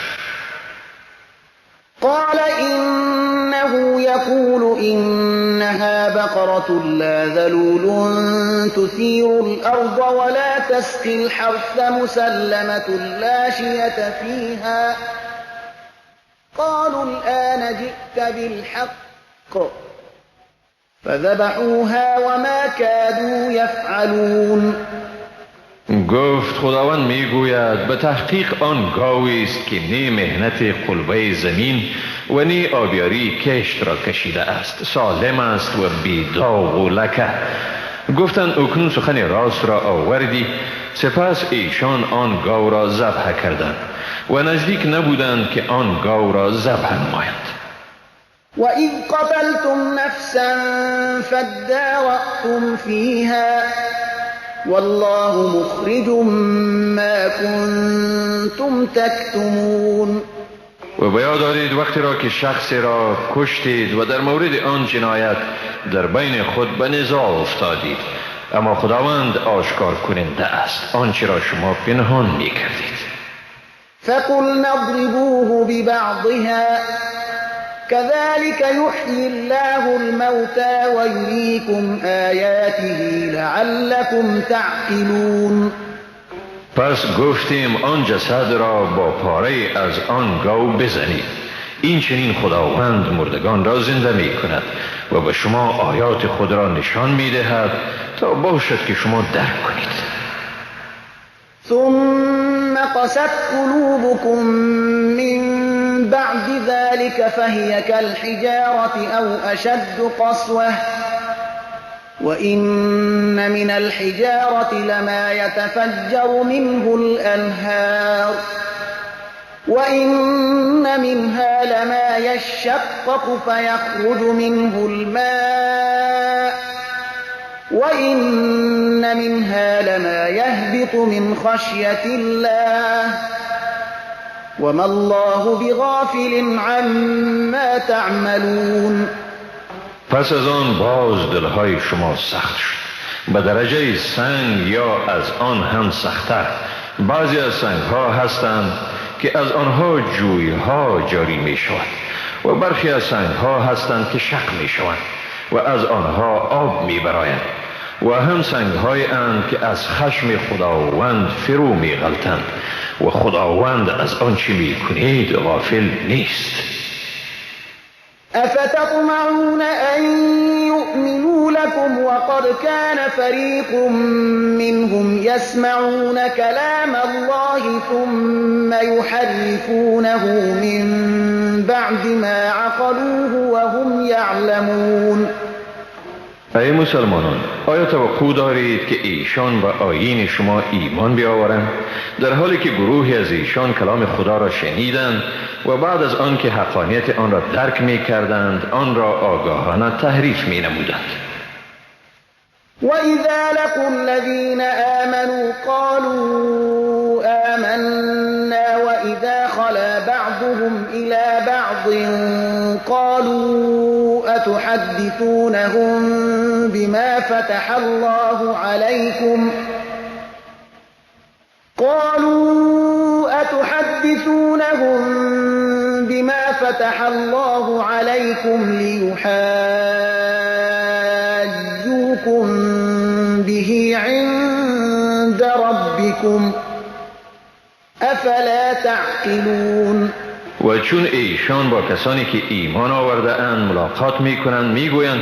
قال إنه يقول إنها بقرة لا ذلول تثير الأرض ولا تسقي الحرث مسلمة لا شية فيها. قالوا الآن جئت بالحق فذبحوها وما كادوا يفعلون. گفت خداوند میگوید به تحقیق آن گاوی است که نی مهنت قلبه زمین و نی آبیاری کشت را کشیده است، سالم است و بی داغ و لکه. گفتند اکنون سخن راست را آوردی. سپس ایشان آن گاو را ذبح کردند و نزدیک نبودند که آن گاو را ذبح نمایند. وَإِذْ قَتَلْتُمْ نَفْسًا فَادَّارَأْتُمْ فِيهَا والله مخرج ما كنتم تكتمون. و بیاد دارید وقتی را که شخصی را کشتید و در مورد آن جنایت در بین خود به نزاع افتادید، اما خداوند آشکار کننده است آنچه را شما پنهان می کردید. فقلنا اضربوه ببعضها كذلك يحيي الله الموتى ويريكم آياته لعلكم تعقلون. پس گفتیم آن جسد را با پاره از آن گاو بزنید. این چنین خداوند مردگان را زنده می کند و به شما آیات خود را نشان می دهد تا باشد که شما درک کنید. ثم قست قلوبكم من بعد ذلك فهي كالحجارة أو أشد قسوة وإن من الحجارة لما يتفجر منه الأنهار وإن منها لما يشقق فيخرج منه الماء وإن منها لما يهبط من خشية الله وما الله بغافل عما تعملون. پس از آن باز دلهای شما سخت شد به درجه سنگ یا از آن هم سخت‌تر. بعضی از سنگ‌ها هستند که از آنها جوی‌ها جاری می شود و برخی از سنگ‌ها هستند که شق می شوند و از آنها آب می براید و هم سنگ‌های اند که از خشم خداوند فرو می غلطند و خداوند از آنچه می کنید غافل نیست. أفتطمعون أن يؤمنوا لكم وقد كان فريق منهم يسمعون كلام الله ثم يحرفونه من بعد ما عقلوه وهم يعلمون. ای مسلمانان، آیا توقع دارید که ایشان به آیین شما ایمان بیاورند در حالی که گروهی از ایشان کلام خدا را شنیدند و بعد از آن که حقانیت آن را درک می کردند آن را آگاهانه تحریف می نمودند؟ وَإِذَا لَقُوا الَّذِينَ آمَنُوا قَالُوا آمَنَّا وَإِذَا خَلَا بَعْضُهُمْ إِلَى بَعْضٍ قَالُوا أتحدثونهم بما فتح الله عليكم ليحاجوكم به عند ربكم أفلا تعقلون. و و چون ایشان با کسانی که ایمان آورده اند ملاقات میکنند میگویند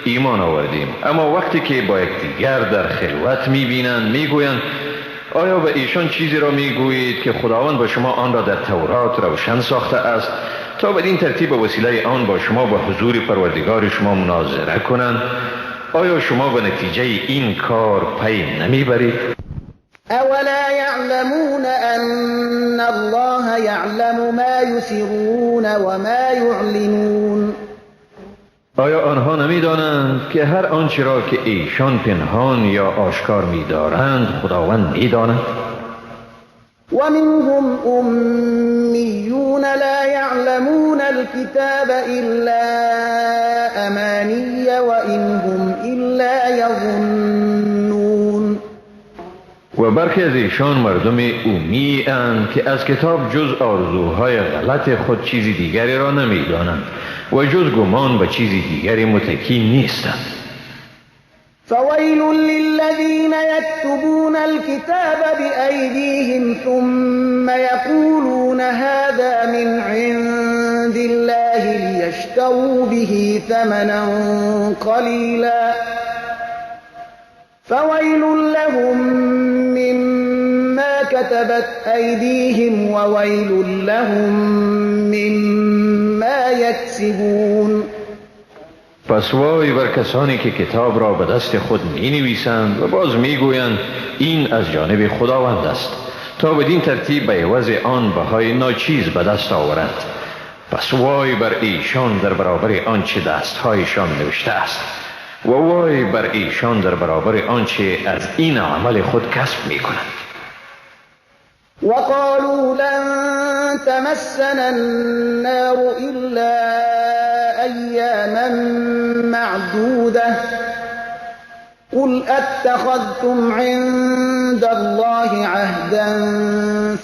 ایمان آوردیم، اما وقتی که با یکدیگر در خلوت میبینند میگویند آیا به ایشان چیزی را میگویید که خداوند با شما آن را در تورات روشن ساخته است تا بدین ترتیب به وسیله آن با شما به حضور پروردگار شما مناظره کنند؟ آیا شما به نتیجه این کار پی نمیبرید؟ أولا يعلمون أن الله يعلم ما يسرون وما يعلنون آیا آنها نمیدانند که هر آنچه را که ایشان پنهان یا آشکار می‌دارند خداوند می‌داند؟ ومنهم أميون لا يعلمون الكتاب إلا أماني وإن هم إلا يظنون و برخی از ایشان مردم امی اند که از کتاب جز آرزوهای غلط خود چیزی دیگری را نمی‌دانند و جز گمان به چیزی دیگری متکی نیستند. فويل للذين يكتبون الكتاب بأيديهم ثم يقولون هذا من عند الله ليشتروا به ثمنا قليلا فويل لهم مما كتبت أيديهم وويل لهم مما يكسبون. پس وای بر کسانی که کتاب را به دست خود می نویسند و باز می گویند این از جانب خداوند است تا بدین ترتیب به عوض آن بهای ناچیز به دست آورند. پس وای بر ایشان در برابر آنچه دستهایشان نوشته است و وای بر ایشان در برابر آنچه از این عمل خود کسب می کنند. وقالوا لن تمسنا النار إلا أياما معدودة قل أتخذتم عند الله عهدا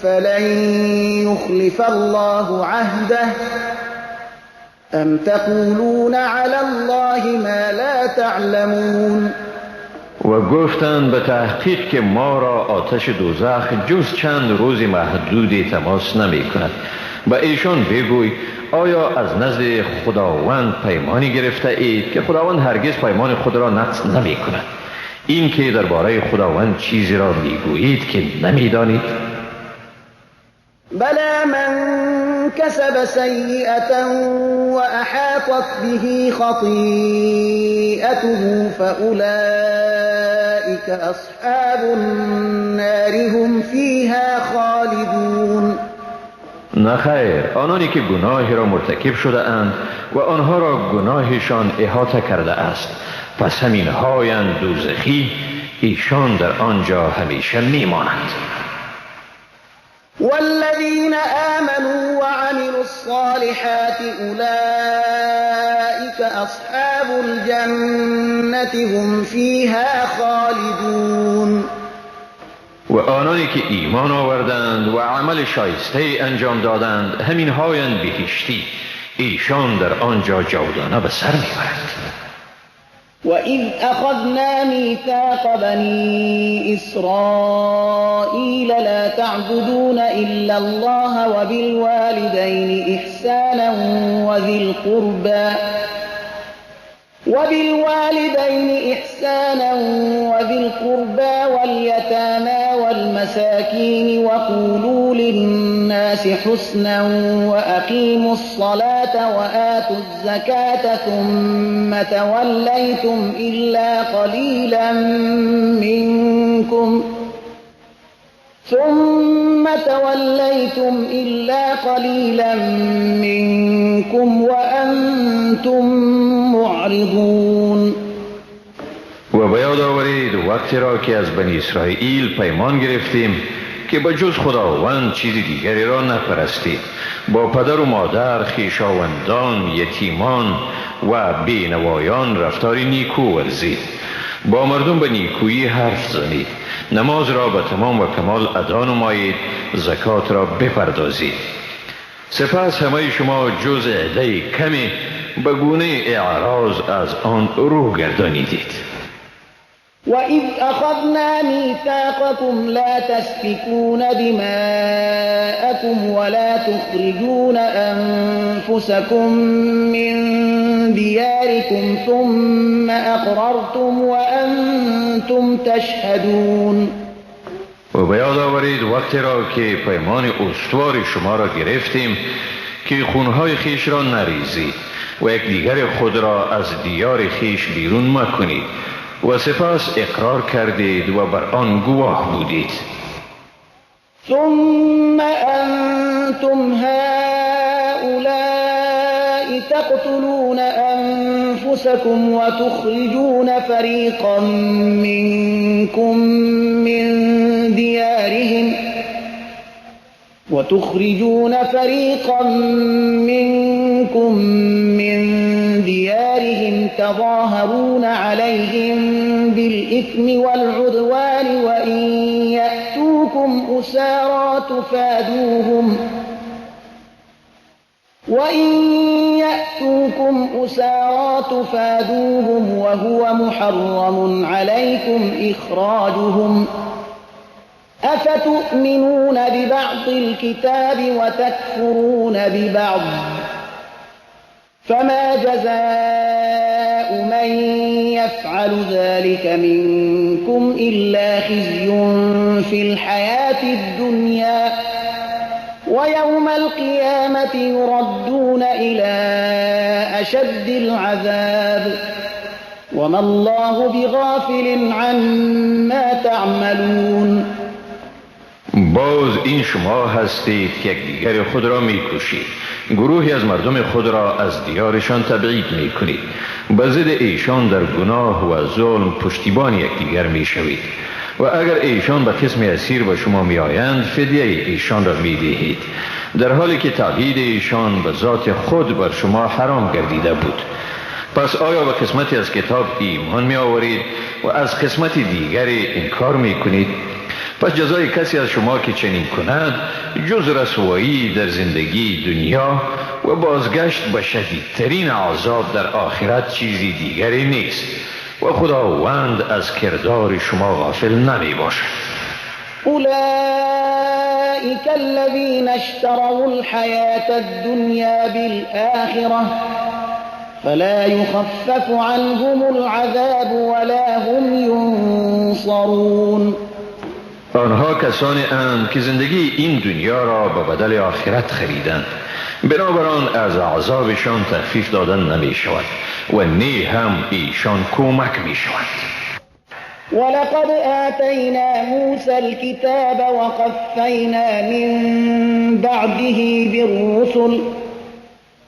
فلن يخلف الله عهده أم تقولون على الله ما لا تعلمون. و گفتند به تحقیق که ما را آتش دوزخ جز چند روز محدودی تماس نمی کند. به ایشان بگوی آیا از نزد خداوند پیمانی گرفته اید که خداوند هرگز پیمان خود را نقض نمی کند؟ این که درباره خداوند چیزی را میگویید که نمیدانید؟ بلى من كسب سيئة وأحاطت به خطيئته فأولئك أصحاب النار هم فيها خالدون. نخیر، آنانی که گناهی را مرتکب شده اند و آنها را گناهشان احاطه کرده است پس همین هایند دوزخی، ایشان در آنجا همیشه میمانند. والذين آمنوا وعملوا الصالحات أولئك أصحاب الجنة هم فيها خالدون. و آنانی که ایمان آوردند و عمل شایسته انجام دادند همین هایند بهشتی، ایشان در آنجا جاودانه به سر میبرند. وَإِذْ أَخَذْنَا مِيثَاقَ بَنِي إِسْرَائِيلَ لَا تَعْبُدُونَ إِلَّا اللَّهَ وَبِالْوَالِدَيْنِ إِحْسَانًا وَذِي الْقُرْبَى وَالْيَتَامَى وَالْمَسَاكِينِ وَقُولُوا لِلنَّاسِ حُسْنًا وَأَقِيمُوا الصَّلَاةَ وَآتُوا الزَّكَاةَ ثُمَّ تَوَلَّيْتُمْ إِلَّا قَلِيلًا مِّنكُمْ وَأَنْتُمْ معرضون. و به یاد آورید وقتی را که از بنی اسرائیل پیمان گرفتیم که به جز خداوند چیزی دیگری را نپرستید، با پدر و مادر، خویشاوندان، یتیمان و بینوایان رفتاری نیکو ورزید، با مردم به نیکویی حرف زنید، نماز را به تمام و کمال ادا نمایید، زکات را بپردازید. سپس همه شما جز عده کمی به گونه اعراض از آن رو گردانیدید. وإذ أخذنا ميثاقكم لا تسفكون دماءكم ولا تخرجون أنفسكم من دياركم ثم أقررتم وأنتم تشهدون. و به یاد آورید وقتی را که پیمان استوار شما را گرفتیم که خونهای خیش را نریزید و یکدیگر خود را از دیار خیش بیرون مکنید و سپس اقرار کردید و بر آن گواه بودید. ثم أنتم هؤلاء تقتلون أنفسكم وتخرجون فريقا منكم من ديارهم تظاهرون عليهم بالإثم والعدوان وإن يأتوكم أسارى تفادوهم وهو محرم عليكم إخراجهم أفتؤمنون ببعض الكتاب وتكفرون ببعض فما جزاء من يفعل ذلك منكم إلا خزي في الحياة الدنيا ويوم القيامة يردون إلى أشد العذاب وما الله بغافل عما تعملون. باز این شما هستید که یکدیگر خود را میکشید، گروهی از مردم خود را از دیارشان تبعید میکنید، به ضد ایشان در گناه و ظلم پشتیبان یکدیگر میشوید و اگر ایشان به قسم اسیر به شما میآیند فدیه ایشان را میدهید، در حالی که تبعید ایشان به ذات خود بر شما حرام گردیده بود. پس آیا به قسمتی از کتاب ایمان می آورید و از قسمت دیگری انکار می کنید؟ پس جزای کسی از شما که چنین کند جز رسوایی در زندگی دنیا و بازگشت به شدیدترین عذاب در آخرت چیزی دیگری نیست و خداوند از کردار شما غافل نمی باشد. أولئك الذين اشتروا الحياة الدنيا بالآخرة فلا يخفف عنهم العذاب ولا هم ينصرون. آنها کسانی اند که زندگی این دنیا را به بدل آخرت خریدند، بنابراین از عذابشان تخفیف دادن نمی شود و نی هم ایشان کمک می شود. ولقد آتينا موسى الكتاب وقفينا من بعده بالرسل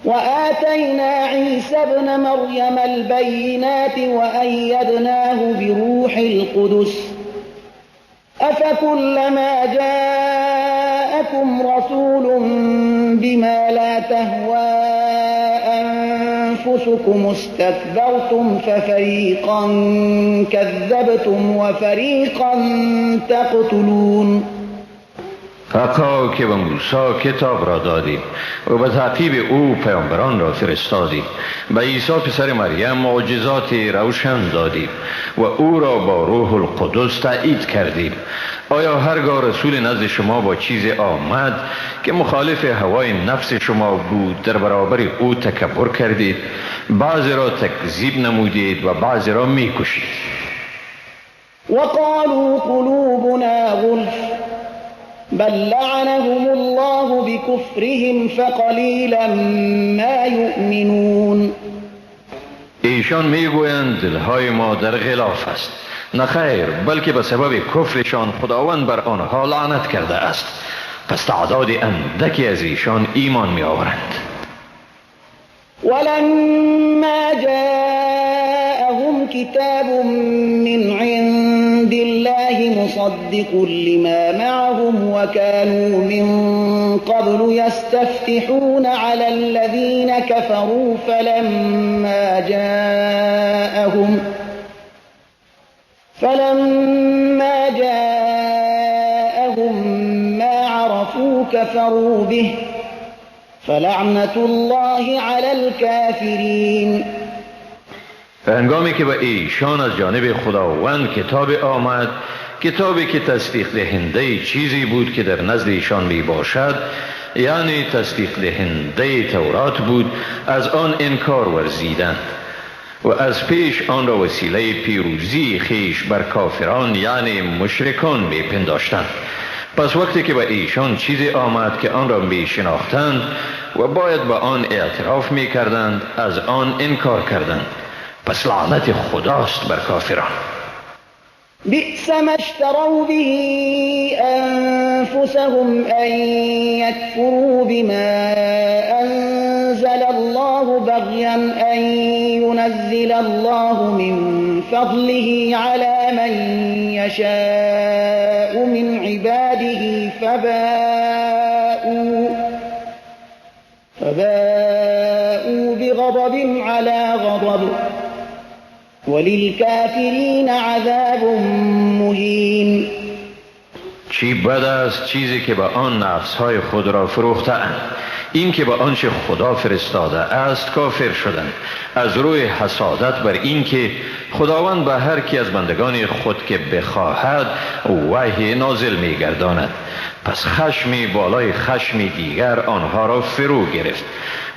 وآتينا عيسى ابن مريم البينات وأيدناه بروح القدس أفكلما جاءكم رسول بما لا تهوى أنفسكم استكبرتم ففريقا كذبتم وفريقا تقتلون. حقا که به موسی کتاب را دادیم و به تعقیب او پیامبران را فرستادیم، به عیسی پسر مریم معجزات روشن دادیم و او را با روح القدس تأیید کردیم. آیا هرگاه رسول نزد شما با چیز آمد که مخالف هوای نفس شما بود در برابر او تکبر کردید، بعضی را تکذیب نمودید و بعضی را میکشید؟ وقالوا قلوبنا غلف بل لعنهم الله بكفرهم فقلیلا ما یؤمنون. ایشان میگویند دلهای ما در غلاف است. نه خیر، بلکه به سبب کفرشان خداوند بر آنها لعنت کرده است، پس تعداد اندکی از ایشان ایمان می آورند. ولما جاءهم كتاب من عند الله مصدق لما معهم وكانوا من قبل يستفتحون على الذين كفروا فلما جاءهم ما عرفوا كفروا به فلعنة الله على الكافرين. هنگامی که به ایشان از جانب خداوند کتاب آمد، کتابی که تصدیق دهنده چیزی بود که در نزد ایشان می باشد، یعنی تصدیق دهنده تورات بود، از آن انکار ورزیدند و از پیش آن را وسیله پیروزی خیش بر کافران یعنی مشرکان می پنداشتند. پس وقتی که به ایشان چیزی آمد که آن را می شناختند و باید به آن اعتراف می کردند، از آن انکار کردند. پس لعنت خداست بر کافران. بئس ما اشتروا به أنفسهم أن يكفروا بما أنزل الله بغيا أن ينزل الله من فضله على من يشاء من عباده فباءوا بغضب على غضب وللكافرین عذاب مهین. چی بد است چیزی که به آن نفسهای خود را فروختند، این که به آنچه خدا فرستاده است کافر شدند، از روی حسادت بر این که خداوند به هر کی از بندگان خود که بخواهد وحی نازل می گرداند. پس خشمی بالای خشمی دیگر آنها را فرو گرفت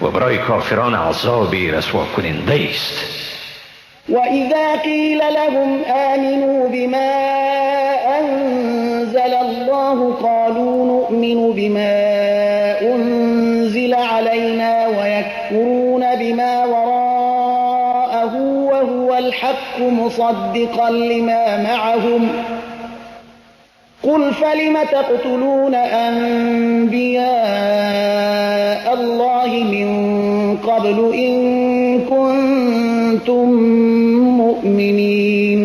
و برای کافران عذابی رسوا کننده است. وَإِذَا قِيلَ لَهُمْ آمِنُوا بِمَا أَنزَلَ اللَّهُ قَالُوا نُؤْمِنُ بِمَا أُنزِلَ عَلَيْنَا وَيَكْفُرُونَ بِمَا وَرَاءَهُ وَهُوَ الْحَقُّ مُصَدِّقًا لِمَا مَعَهُمْ قُلْ فَلِمَ تَقْتُلُونَ أَنبِيَاءَ اللَّهِ مِن قَبْلُ إِن كُنتُم مؤمنین.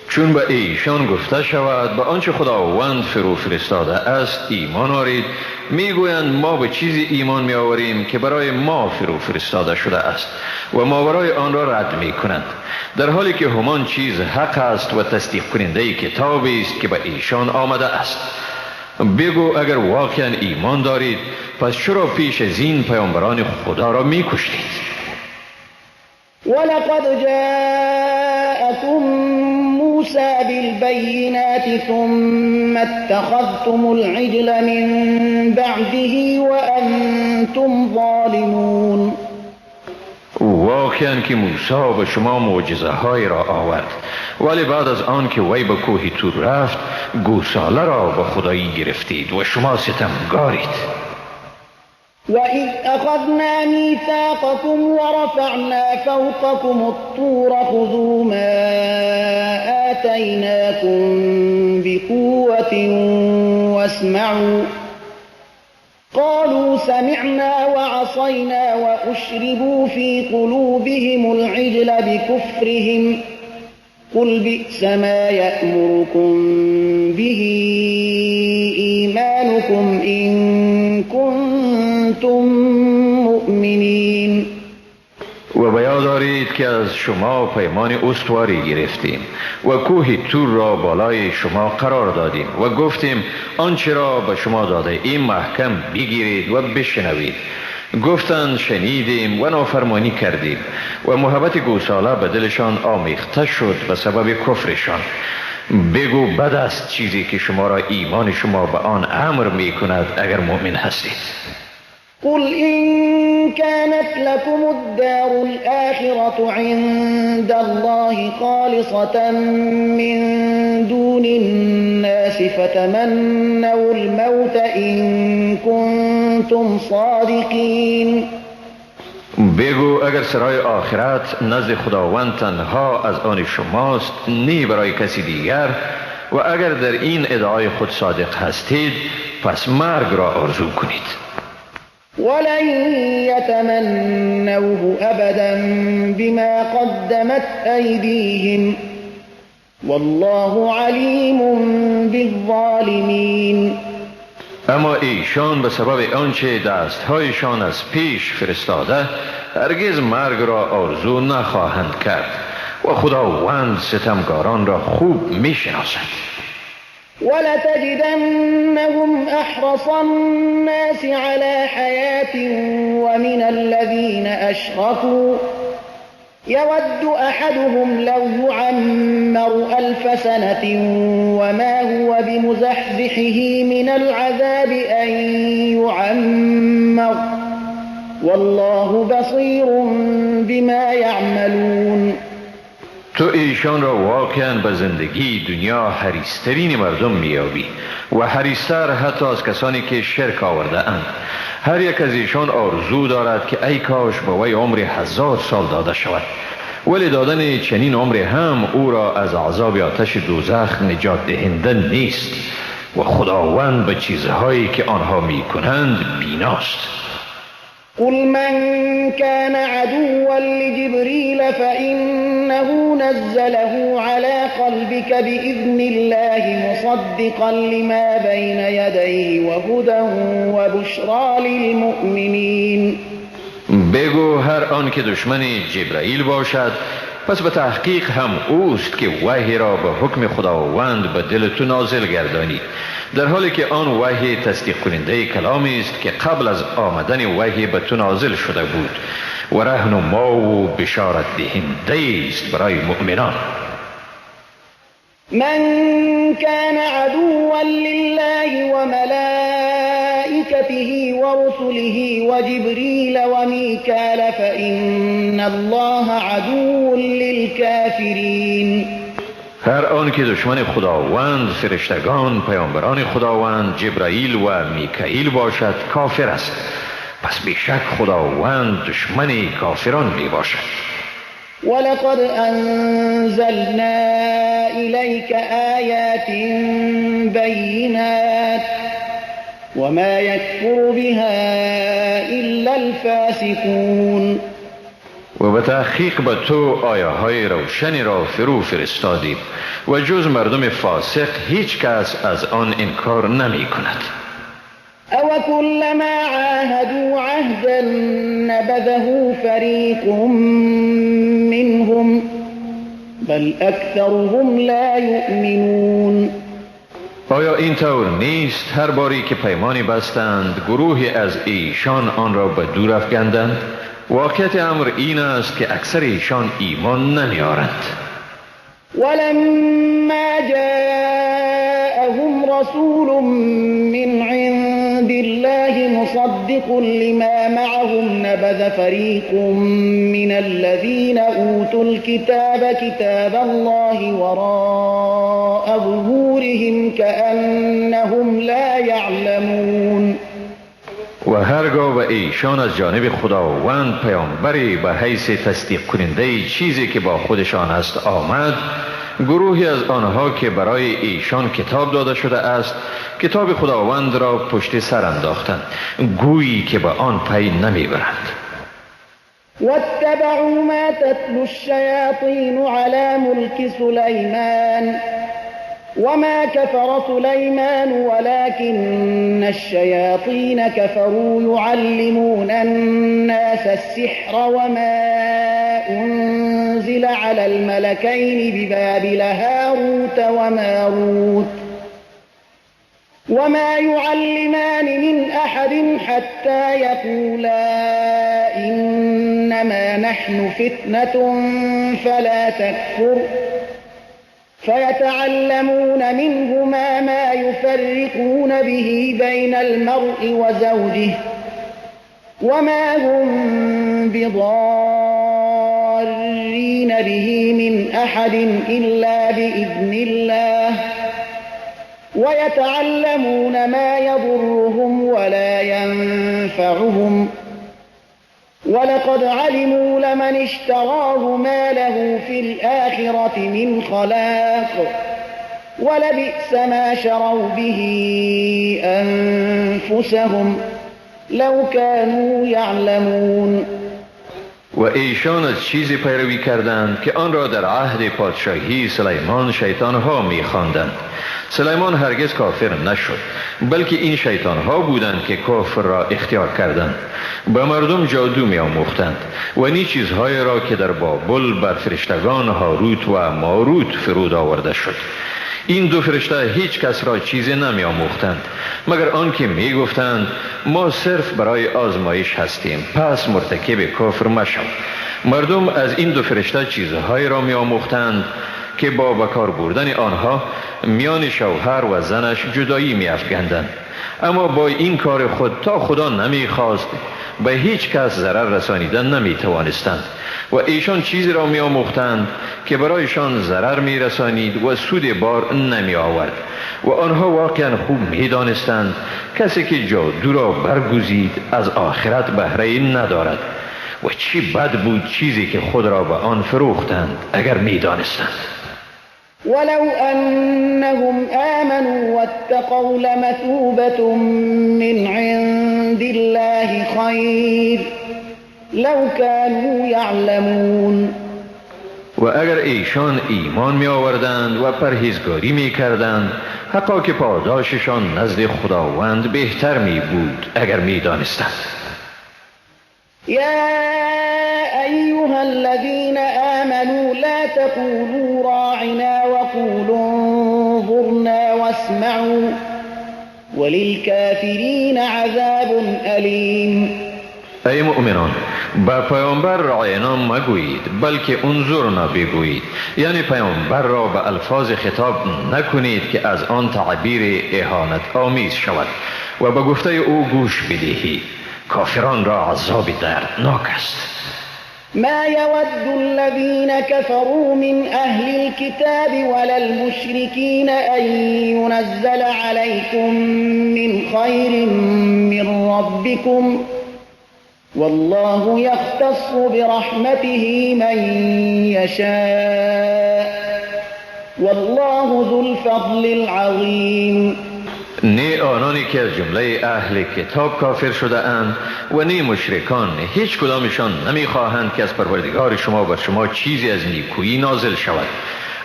چون به ایشان گفته شود به آنچه خداوند فرو فرستاده است ایمان آورید، میگویند ما به چیزی ایمان می آوریم که برای ما فرو فرستاده شده است و ماورای آن را رد می کنند، در حالی که همان چیز حق است و تصدیق کننده کتابی است که به ایشان آمده است. بگو اگر واقعا ایمان دارید پس چرا پیش از این پیامبران خدا را می کشتید؟ ولقد جاءكم موسى بالبينات ثم اتخذتم العجل من بعده وأنتم ظالمون. واقعا که موسی به شما معجزه های را آورد، ولی بعد از آن که وی به کوه طور رفت گوساله را به خدایی گرفتید و شما ستمگارید. وَإِذْ أَخَذْنَا مِيثَاقَكُمْ وَرَفَعْنَا فَوْقَكُمُ الطُّورَ خُذُوا مَا آتَيْنَاكُمْ بِقُوَّةٍ وَاسْمَعُوا قَالُوا سَمِعْنَا وَعَصَيْنَا وَأُشْرِبُوا فِي قُلُوبِهِمُ الْعِجْلَ بِكُفْرِهِمْ قُلْ بِئْسَ مَا يَأْمُرُكُمْ بِهِ إِيمَانُكُمْ إِن كُنتُم مُؤْمِنِينَ. و بیاد دارید که از شما پیمان استواری گرفتیم و کوه طور را بالای شما قرار دادیم و گفتیم آنچه را به شما داده این محکم بگیرید و بشنوید. گفتند شنیدیم و نافرمانی کردیم و محبت گوساله به دلشان آمیخته شد به سبب کفرشان. بگو بد است چیزی که شما را ایمان شما به آن امر می کند اگر مؤمن هستید. قل إن كانت لكم الدار الآخرة عند الله خالصة من دون الناس فتمنوا الموت إن كنتم صادقين. بگو اگر سرای آخرت نزد خداوند تنها از آن شماست، نی برای کسی دیگر، و اگر در این ادعای خود صادق هستید پس مرگ را آرزو کنید. ولن يتمنوه أبدا بما قدمت أيديهم والله عليم بالظالمين. اما ایشان به سبب آنچه دستهایشان از پیش فرستاده هرگز مرگ را آرزو نخواهند کرد و خداوند ستمگاران را خوب میشناسد. ولتجدنهم أحرص الناس على حياة ومن الذين أشركوا يود أحدهم لو يعمر 1000 سنة وما هو بمزحزحه من العذاب أن يعمر والله بصير بما يعملون. تو ایشان را واقعا به زندگی دنیا حریص‌ترین مردم میابی و حریص‌تر حتی از کسانی که شرک آورده اند. هر یک از ایشان آرزو دارد که ای کاش به وی عمر 1000 سال داده شود، ولی دادن چنین عمر هم او را از عذاب آتش دوزخ نجات دهنده نیست و خداوند به چیزهایی که آنها میکنند بیناست. قل من كان عدوا لجبريل فإنه نزله على قلبك بإذن الله مصدقا لما بين يديه وهدى وبشرى للمؤمنين. بگو هر آن که دشمن جبرائیل باشد پس به تحقیق هم اوست که وحی را به حکم خداوند به دل تو نازل گردانی، در حالی که آن وحی تصدیق کننده کلامی است که قبل از آمدن وحی به تو نازل شده بود و راهنما و بشارت دهنده است برای مؤمنان. من كان عدوا لله وملائكته ورسله وجبريل وميكال فإن الله عدو للكافرين. هر آن که دشمن خداوند، فرشتگان، پیامبران خداوند، جبرائیل و میکائیل باشد کافر است، پس بیشک خداوند دشمن کافران می باشد. ولقد أنزلنا إليك آيات بينات وما يكفر بها إلا الفاسقون. و به تحقیق به تو آیه های روشنی را فرو فرستادیم و جز مردم فاسق هیچ کس از آن انکار نمی کند. أو كلما عاهدوا عهدا نبذه فريق منهم بل أكثرهم لا يؤمنون. آیا این طور نیست هر باری که پیمانی بستند گروهی از ایشان آن را به دور افکندند؟ واقعیت امر این است که اکثر ایشان ایمان نمیارند. ولما جاءهم رسول من عند الله مصدق لما معهم نبذ فريق من الذين أوتوا الكتاب كتاب الله وراء ظهورهم كأنهم لا يعلمون. و هرگاه به ایشان از جانب خداوند پیامبری به حیث تصدیق کننده چیزی که با خودشان است آمد، گروهی از آنها که برای ایشان کتاب داده شده است کتاب خداوند را پشت سر انداختند، گویی که به آن پی نمیبرند. واتبعوا ما تتلو الشياطين على ملك سليمان وما كفر سليمان ولكن الشياطين كفروا يعلمون الناس السحر وما أنزل على الملكين ببابل هاروت وماروت وما يعلمان من أحد حتى يقولا إنما نحن فتنة فلا تكفر فيتعلمون منهما ما يفرقون به بين المرء وزوجه وما هم بضارين به من أحد إلا بإذن الله ويتعلمون ما يضرهم ولا ينفعهم ولقد علموا لمن اشتراه ما له في الآخرة من خلاق ولبئس ما شروا به أنفسهم لو كانوا يعلمون. و ایشان از چیزی پیروی کردند که آن را در عهد پادشاهی سلیمان شیطانها می‌خواندند. سلیمان هرگز کافر نشد، بلکه این شیطانها بودند که کفر را اختیار کردند. به مردم جادو می‌آموختند و نی چیزهای را که در بابل بر فرشتگان هاروت و ماروت فرود آورده شد. این دو فرشته هیچ کس را چیزی نمی آموختند مگر آنکه می گفتند ما صرف برای آزمایش هستیم، پس مرتکب کفر مشو. مردم از این دو فرشته چیزهایی را می آموختند که با بکار بردن آنها میان شوهر و زنش جدایی می افکندند. اما با این کار خود تا خدا نمی خواست به هیچ کس ضرر رسانیدن نمی توانستند و ایشان چیزی را می آموختند که برایشان ضرر می رسانید و سود بار نمی آورد و آنها واقعا خوب می دانستند کسی که جادو را برگزید از آخرت بهره ندارد و چی بد بود چیزی که خود را به آن فروختند اگر می دانستند. ولو أنهم آمنوا واتقوا لمثوبة من عند الله خير لو كانوا يعلمون. و اگر ایشان ایمان می آوردند و پرهیزگاری می کردند حقا که پاداششان نزد خداوند بهتر می بود اگر می دانستند. يا أيها الذين آمنوا لا تقولوا راعنا وقولوا انظرنا واسمعوا وللكافرين عذاب أليم. ای مؤمنان، با پیامبر رعینا مگویید بلکه انظرنا بگویید، یعنی پیامبر را به الفاظ خطاب نکنید که از آن تعبیر اهانت آمیز شود و به گفته او گوش بدهید. کافران را عذاب دردناک است. ما يود الذين كفروا من أهل الكتاب ولا المشركين أن ينزل عليكم من خير من ربكم والله يختص برحمته من يشاء والله ذو الفضل العظيم. نه آنانی که از جمله اهل کتاب کافر شده اند و نه مشرکان هیچ کدامشان نمیخواهند که از پروردگار شما بر شما چیزی از نیکویی نازل شود،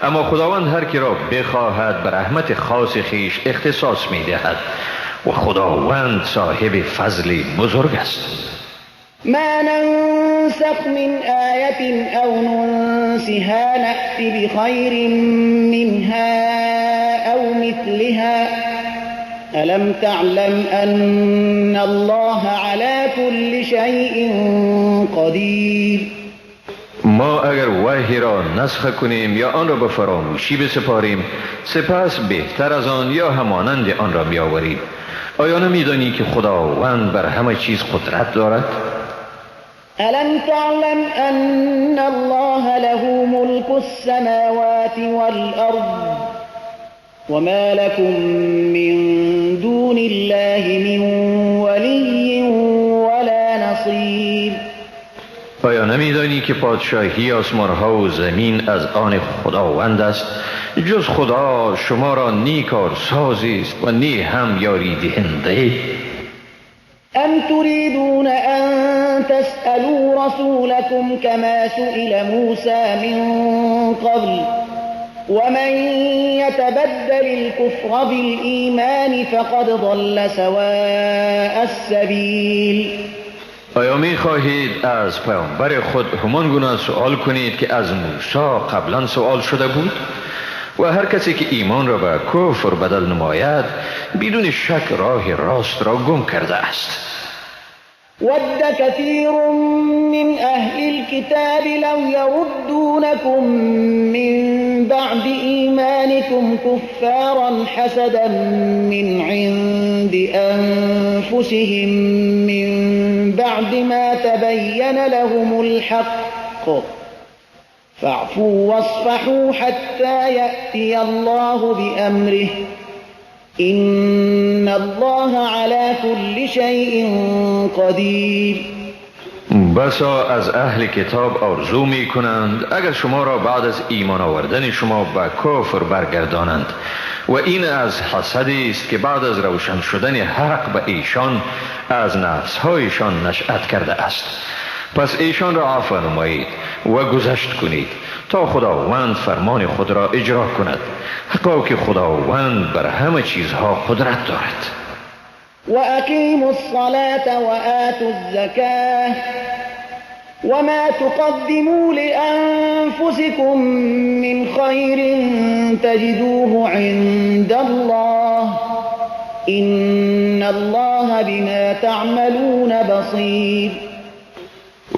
اما خداوند هر کی را بخواهد به رحمت خاص خیش اختصاص میدهد و خداوند صاحب فضل بزرگ است. ما ننسخ من آية أو ننسها نأت بخير منها أو مثلها ألم تعلم أن الله على كل شيء قدير. ما اگر وحی را نسخ کنیم یا آن را به فراموشی بسپاریم سپس بهتر از آن یا همانند آن را بیاوریم. آیا نمیدانی که خداوند بر همه چیز قدرت دارد؟ ألم تعلم أن الله له ملك السماوات والأرض وما لكم من دون الله من ولي ولا نصير. آیا نمیدانی که پادشاهی آسمانها و زمین از آن خداوند است؟ جز خدا شما را نی کارسازی است و نی هم یاری دهنده. أم تريدون أن تسألوا رسولكم كما سئل موسى من قبل ومن يتبدل الكفر بالإيمان فقد ضل سواء السبيل. آیا می خواهید از پیامبر خود همان گونه سوال کنید که از موسی قبلا سوال شده بود؟ و هر کسی که ایمان را به کفر بدل نماید بدون شک راه راست را گم کرده است. ود كثير من أهل الكتاب لو يردونكم من بعد إيمانكم كفارا حسدا من عند أنفسهم من بعد ما تبين لهم الحق فاعفوا واصفحوا حتى يأتي الله بأمره إن الله على كل شيء قدیر. بسا از اهل کتاب آرزو می کنند اگر شما را بعد از ایمان آوردن شما به کفر برگردانند و این از حسدی است که بعد از روشن شدن حق به ایشان از نفسهایشان نشأت کرده است. پس ایشان را عفو نمایید و گذشت کنید تا خداوند فرمان خود را اجرا کند، حقا که خداوند بر همه چیزها قدرت دارد. و اقیموا الصلاة و آتوا الزکاة وما تقدموا لأنفسكم من خير تجدوه عند الله إن الله بما تعملون بصير.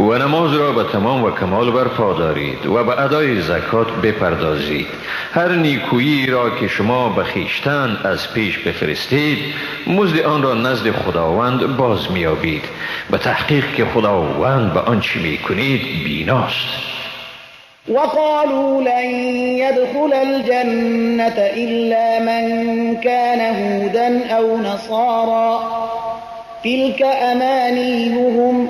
و نماز را به تمام و کمال برپا دارید و به ادای زکات بپردازید. هر نیکویی را که شما به خویشتن از پیش بفرستید مزد آن را نزد خداوند باز میابید. به تحقیق که خداوند به آنچه میکنید بیناست. وقالوا لن يدخل الجنة إلا من كان هودا أو نصارى تلك أمانيهم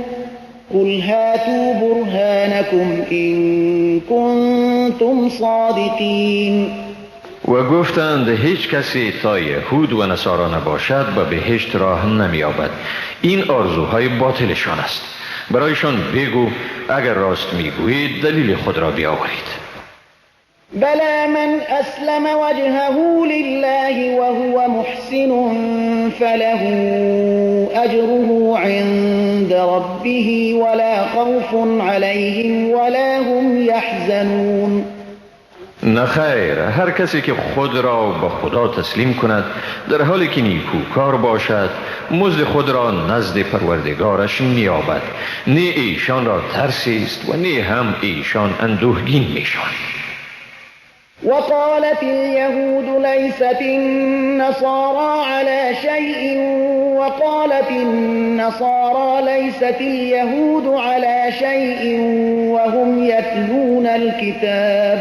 قل هاتوا برهانكم إن كنتم صادقين. و گفتند هیچ کسی تا یهود و نصارا نباشد به بهشت راه نمی‌یابد. این آرزوهای باطلشان است. برایشان بگو اگر راست میگویید دلیل خود را بیاورید. بلى من أسلم وجهه لله وهو محسن فله أجره عند ربه ولا خوف عليهم ولا هم يحزنون. نخیر، هر کسی که خود را به خدا تسلیم کند در حالی که نیکوکار باشد مزد خود را نزد پروردگارش می‌یابد. نه ایشان را ترسی است و نه هم ایشان اندوهگین میشوند. وقالت اليهود ليست النصارى على شيء وقالت النصارى ليست اليهود على شيء وهم يتلون الكتاب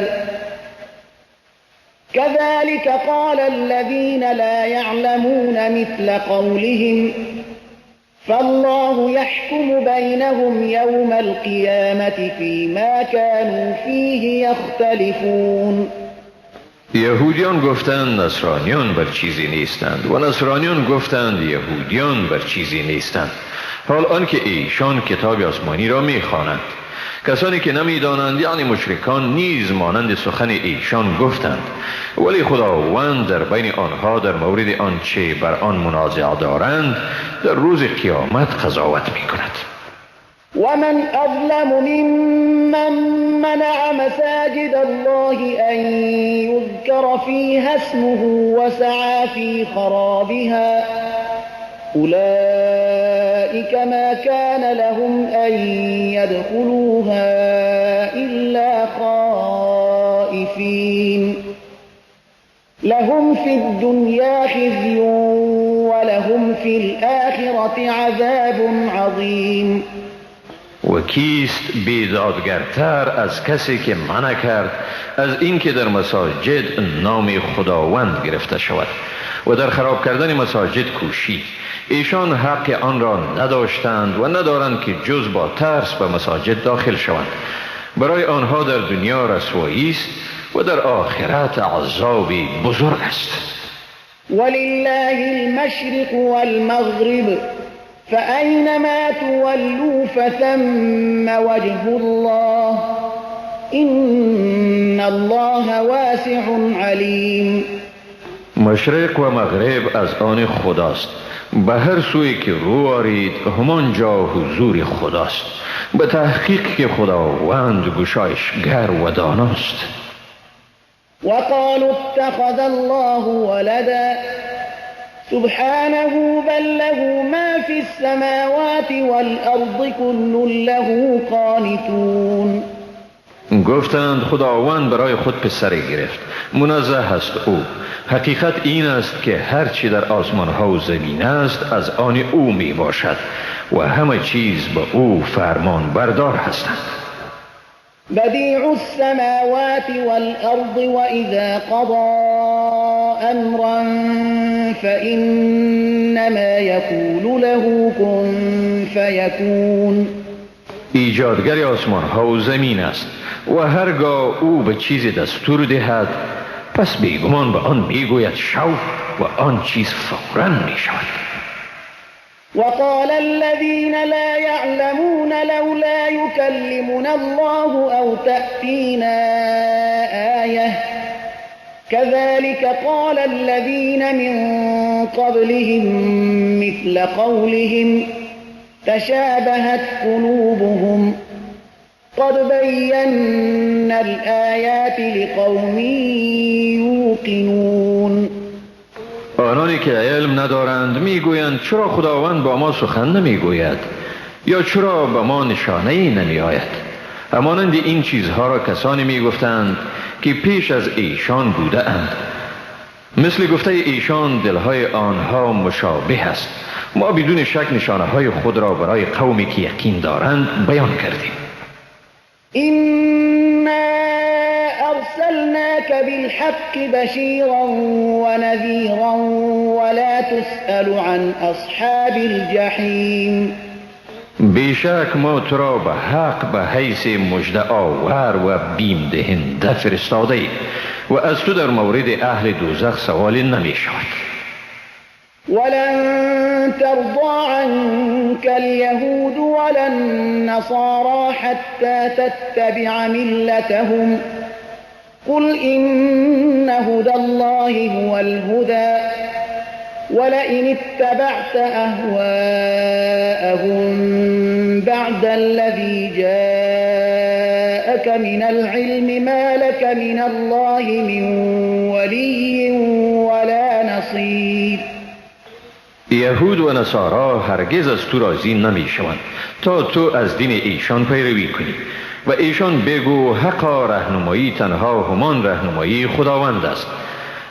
كذلك قال الذين لا يعلمون مثل قولهم فالله يحكم بينهم يوم القيامة فيما كانوا فيه يختلفون. یهودیان گفتند نصرانیان بر چیزی نیستند و نصرانیان گفتند یهودیان بر چیزی نیستند، حال آنکه ایشان کتاب آسمانی را میخوانند. کسانی که نمیدانند یعنی مشرکان نیز مانند سخن ایشان گفتند، ولی خداوند در بین آنها در مورد آنچه بر آن منازعه دارند در روز قیامت قضاوت میکند. ومن أظلم ممن منع مساجد الله أن يذكر فيها اسمه وسعى في خرابها أولئك ما كان لهم أن يدخلوها إلا خائفين لهم في الدنيا خزي ولهم في الآخرة عذاب عظيم. و کیست بیدادگرتر از کسی که منع کرد از اینکه در مساجد نام خداوند گرفته شود و در خراب کردن مساجد کوشید. ایشان حق آن را نداشتند و ندارند که جز با ترس به مساجد داخل شوند. برای آنها در دنیا رسوایی است و در آخرت عذابی بزرگ است. ولله المشرق والمغرب فأينما تولوا فثم وجه الله إن الله واسع عليم. مشرق و مغرب از آن خداست. به هر سوی که رو آرید همان جا حضور خداست. به تحقیق که خداوند گشایشگر و داناست. وقالوا اتخذ الله ولدا سبحانه بل له ما في السماوات والأرض كل له قانتون. گفتند خداوند برای خود پسری گرفت. منزه است او. حقیقت این است که هر چی در آسمان ها و زمین است از آن او می باشد و همه چیز به او فرمان بردار هستند. بديع السماوات والأرض وإذا قضى أمرا فإنما يقول له كن فيكون. ایجادگر آسمان ها و زمین است و هرگاه او به چیزی دستور دهد پس بیگمان به آن میگوید شو و آن چیز فوراً می شود. وقال الذين لا يعلمون لولا يكلمنا الله أو تأتينا آية كذلك قال الذين من قبلهم مثل قولهم تشابهت قلوبهم قد بينا الآيات لقوم یوقنون. آنانی که علم ندارند میگویند چرا خداوند با ما سخن نمیگوید یا چرا به ما نشانه ای نمی آید. همانند این چیزها را کسانی میگفتند که پیش از ایشان بوده اند. مثل گفته ایشان دلهای آنها مشابه است. ما بدون شک نشانه های خود را برای قومی که یقین دارند بیان کردیم. إنا أرسلناك بالحق بشيرا ونذيرا ولا تسأل عن أصحاب الجحيم. بیشک ما تو را به حق به حیث مژده آور و بیم دهنده فرستاده ایم و از تو در مورد اهل دوزخ سوالی نمی شود. ولن ترضى عنك اليهود ولا النصارى حتى تتبع ملتهم قل إن هدى الله هو الهدى ولئن اتبعت أهواءهم بعد الذي جاءك من العلم ما لك من الله من ولي ولا نصير. یهود و نصارا هرگز از تو راضی نمی شوند تا تو از دین ایشان پیروی کنی و ایشان بگو حقا رهنمایی تنها همان رهنمایی خداوند است.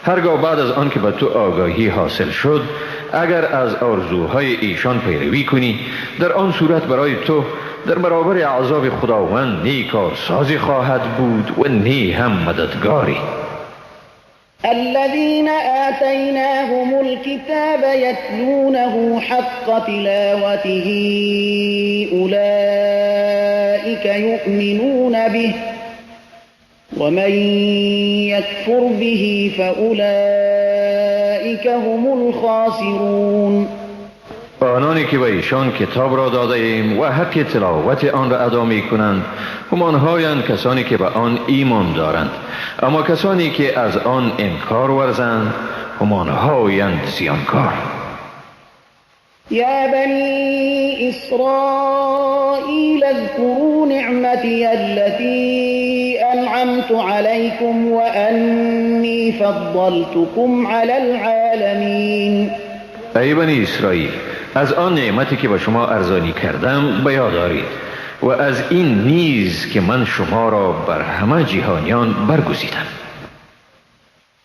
هرگاه بعد از آن که به تو آگاهی حاصل شد اگر از آرزوهای ایشان پیروی کنی در آن صورت برای تو در برابر عذاب خداوند نی کارسازی خواهد بود و نی هم مددگاری. الذين آتيناهم الكتاب يتلونه حق تلاوته أولئك يؤمنون به ومن يكفر به فأولئك هم الخاسرون. آنانی که به ایشان کتاب را داده ایم و حق تلاوت آن را ادا می کنند همانهایند کسانی که به آن ایمان دارند، اما کسانی که از آن انکار ورزند همانهایند زیانکار. يا بني إسرائيل اذكروا نعمتي التي أنعمت عليكم وأني فضلتكم على العالمين. ای بنی اسرائیل، از آن نعمتی که به شما ارزانی کردم به یاد دارید و از این نیز که من شما را بر همه جهانیان برگزیدم.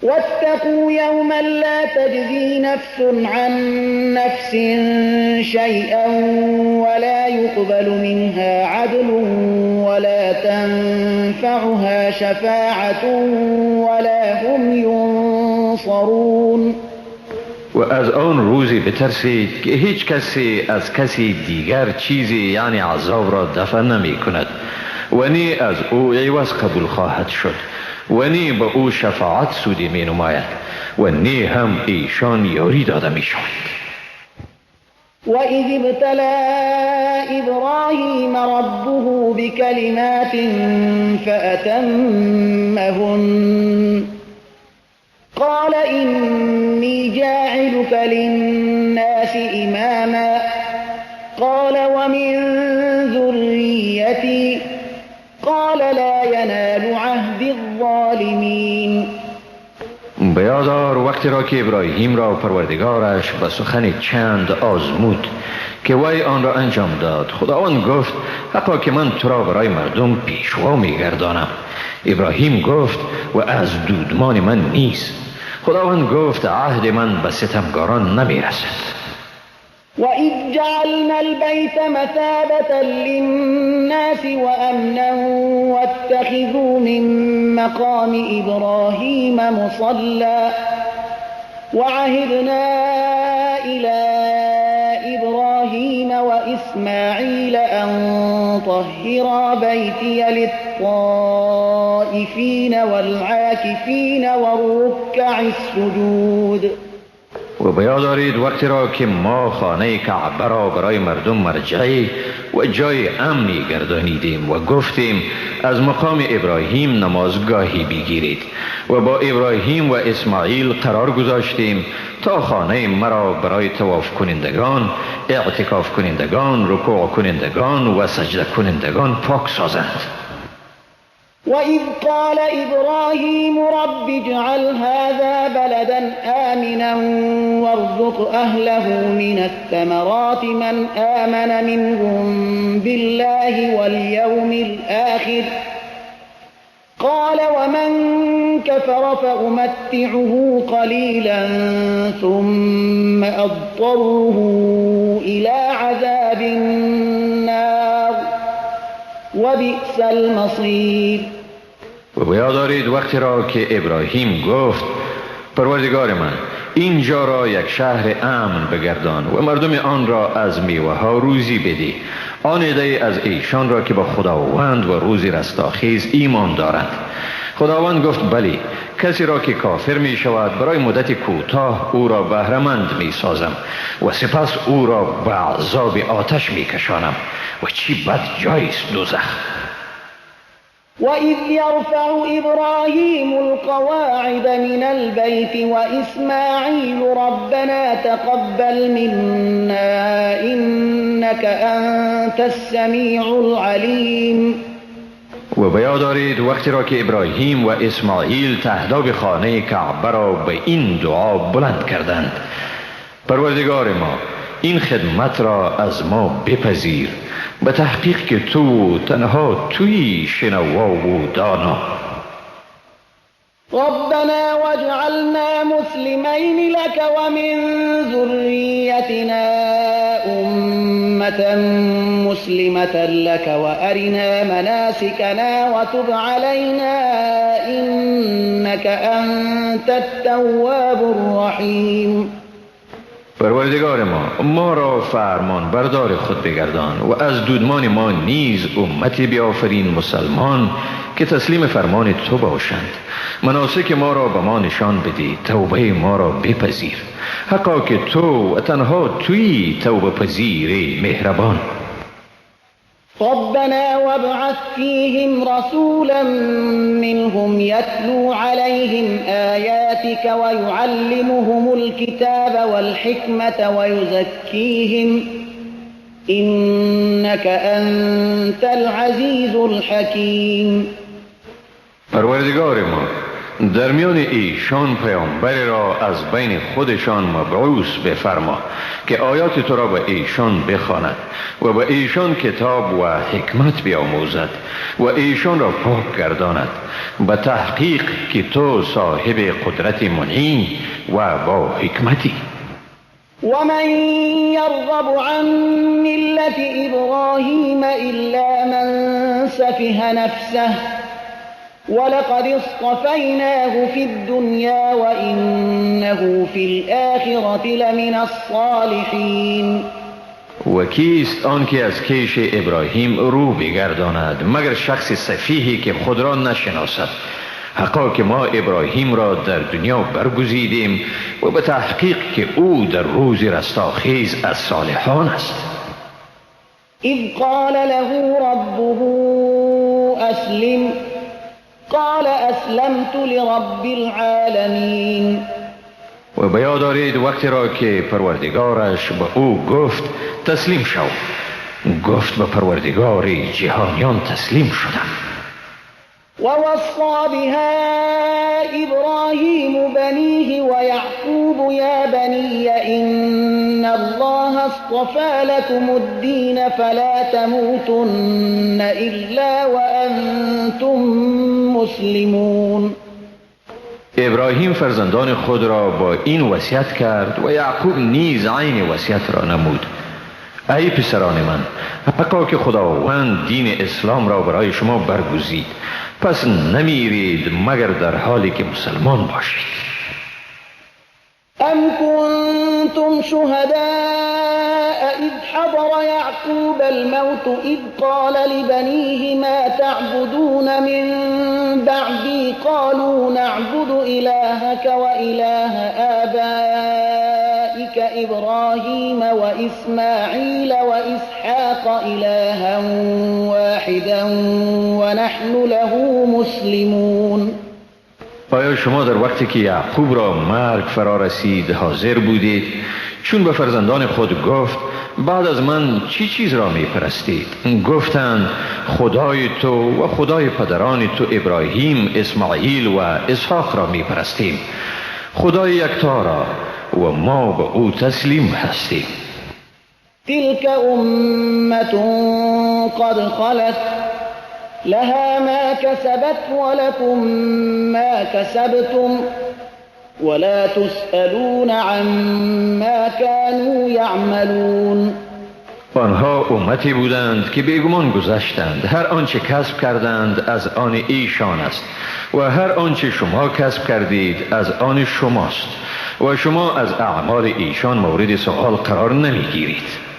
واتقوا يوما لا تجزي نفس عن نفس شيئا ولا يقبل منها عدل ولا تنفعها شفاعة ولا هم ينصرون. و از آن روزی بترسید که هیچ کسی از کسی دیگر چیزی یعنی عذاب را دفع نمی کند و نی از او عوض قبول خواهد شد و نی به او شفاعت سودی می نماید و نی هم ایشان یاری داده می شود. وَإِذِ ابْتَلَى إِبْرَاهِيمَ رَبُّهُ بِكَلِمَاتٍ فَأَتَمَّهُنَّ قال إني جاعلك للناس إماما قال ومن ذريتي قال لا ينال عهد الظالمين. بیادار وقتی را که ابراهیم را پروردگارش به سخن چند آزمود که وی آن را انجام داد. خداوند گفت حقا که من تو را برای مردم پیشوا میگردانم. ابراهیم گفت و از دودمان من نیست. خداوند گفت عهد من به ستمگاران نمیرسد. وَإِذْ جَعَلْنَا الْبَيْتَ مَثَابَةً لِلنَّاسِ وَأَمْنًا وَاتَّخِذُوا مِن مَّقَامِ إِبْرَاهِيمَ مُصَلًّى وَعَهِدْنَا إِلَى إِبْرَاهِيمَ وَإِسْمَاعِيلَ أَن طَهِّرَا بَيْتِيَ لِلطَّائِفِينَ وَالْعَاكِفِينَ وَالرُّكَّعِ السُّجُودِ. و بیاد دارید وقتی را که ما خانه کعبه را برای مردم مرجعی و جای امنی گردانیدیم و گفتیم از مقام ابراهیم نمازگاهی بگیرید و با ابراهیم و اسماعیل قرار گذاشتیم تا خانه مرا برای طواف کنندگان، اعتکاف کنندگان، رکوع کنندگان و سجده کنندگان پاک سازند. وَإِذْ قَالَ إِبْرَاهِيمُ رَبِّ اجْعَلْ هَذَا بَلَدًا آمِنًا وَارْزُقْ أَهْلَهُ مِنَ الثَّمَرَاتِ مَنْ آمَنَ مِنْهُمْ بِاللَّهِ وَالْيَوْمِ الْآخِرِ قَالَ وَمَنْ كَفَرَ فَأُمَتِّعُهُ قَلِيلًا ثُمَّ أَضْطَرُّهُ إِلَى عَذَابِ النَّارِ وَبِئْسَ الْمَصِيرُ. و بیاد دارید وقتی را که ابراهیم گفت پروردگار من اینجا را یک شهر امن بگردان و مردم آن را از میوه ها روزی بدی. آن عده از ایشان را که با خداوند و روزی رستاخیز ایمان دارند. خداوند گفت بلی، کسی را که کافر می شود برای مدت کوتاه او را بهره‌مند می سازم و سپس او را به عذاب آتش می کشانم و چی بد جایست دوزخ. وَإِذْ يَرْفَعُ إِبْرَاهِيمُ الْقَوَاعِدَ مِنَ الْبَيْتِ وَإِسْمَاعِيلُ رَبَّنَا تَقَبَّلْ مِنَّا إِنَّكَ أَنْتَ السَّمِيعُ الْعَلِيمُ. و بیاد دارید وقتی را که ابراهیم و اسماعیل تهداب خانه کعبه را به این دعا بلند کردند پروردگار ما این خدمت را از ما بپذیر، به تحقیق که تو تنها توی شنوا و دانا. ربنا واجعلنا مسلمين لك ومن ذريتنا أمة مسلمة لك وأرنا مناسكنا وتب علينا إنك أنت التواب الرحيم. پروردگار ما را فرمان بردار خود بگردان و از دودمان ما نیز امتی بیافرین مسلمان که تسلیم فرمان تو باشند. مناسک ما را به ما نشان بدی، توبه ما را بپذیر، حقا که تو و تنها توی توبه پذیر مهربان. ربنا وابعث فيهم رسولا منهم يتلو عليهم آياتك ويعلمهم الكتاب والحكمة ويزكيهم إنك أنت العزيز الحكيم. پروردگار ما در میان ایشان پیامبر را از بین خودشان مبعوث بفرما که آیات تو را به ایشان بخواند و به ایشان کتاب و حکمت بیاموزد و ایشان را پاک گرداند، به تحقیق که تو صاحب قدرت منعی و با حکمتی. ومن يرغب عن ملة إبراهيم إلا من سفه نفسه ولقد اصطفيناه في الدنيا وإنه في الآخرة لمن الصالحين. و کیست آن که از کیش ابراهیم رو بگرداند مگر شخص سفیهی که خود را نشناسد. حقا که ما ابراهیم را در دنیا برگزیدیم و به تحقیق که او در روز رستاخیز از صالحان است. اذ قال له ربه اسلم قال اسلمت لرب العالمین. و بیاد دارید وقتی را که پروردگارش به او گفت تسلیم شو، گفت به پروردگار جهانیان تسلیم شدم. ووصى بها إبراهيم بنيه ويعقوب يا بني إن الله اصطفى لكم الدين فلا تموتن إلا وأنتم مسلمون. ابراهیم فرزندان خود را با این وصیت کرد و یعقوب نیز عین وصیت را نمود. ای پسران من، حقا که خداوند دین اسلام را برای شما برگزید، پس نمیرید مگر در حالی که مسلمان باشید. ام کنتم شهداء اذ حضر یعقوب الموت اذ قال لبنیه ما تعبدون من بعدی قالوا نعبد الهك و اله آبائك إبراهيم وإسماعيل وإسحاق إلها واحدا ونحن له مسلمون. آیا شما در وقتی که یعقوب را مرگ فرا رسید حاضر بودید چون به فرزندان خود گفت بعد از من چی چیز را می پرستید؟ گفتند خدای تو و خدای پدران تو ابراهیم، اسماعیل و اسحاق را می پرستیم، خدای یکتا را، و ما به او تسلیم هستیم. تلك أمة قد خلت لها ما كسبت ولكم ما كسبتم ولا تسألون عما كانوا يعملون. آنها امتی بودند که بیگمان گذشتند، هر آنچه کسب کردند از آن ایشان است و هر آنچه شما کسب کردید از آن شماست و شما از اعمال ایشان مورد سؤال قرار نمیگیرید.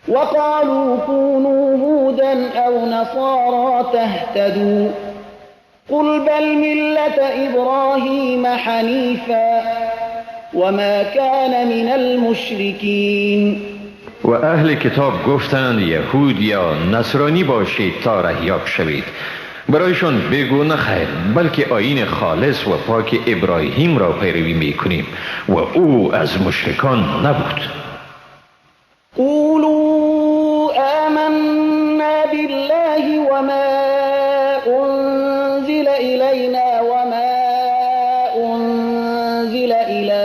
وقالوا كونوا هودا أو نصارى تهتدوا قل بل ملة إبراهيم حنيفا وما كان من المشركين. و اهل کتاب گفتند یهود یا نصرانی باشید تا رهیاب شوید. برایشان بگو نخیر، بلکه آیین خالص و پاک ابراهیم را پیروی میکنیم و او از مشرکان نبود. قولوا آمنا بالله وما أنزل إلينا وما أنزل إلى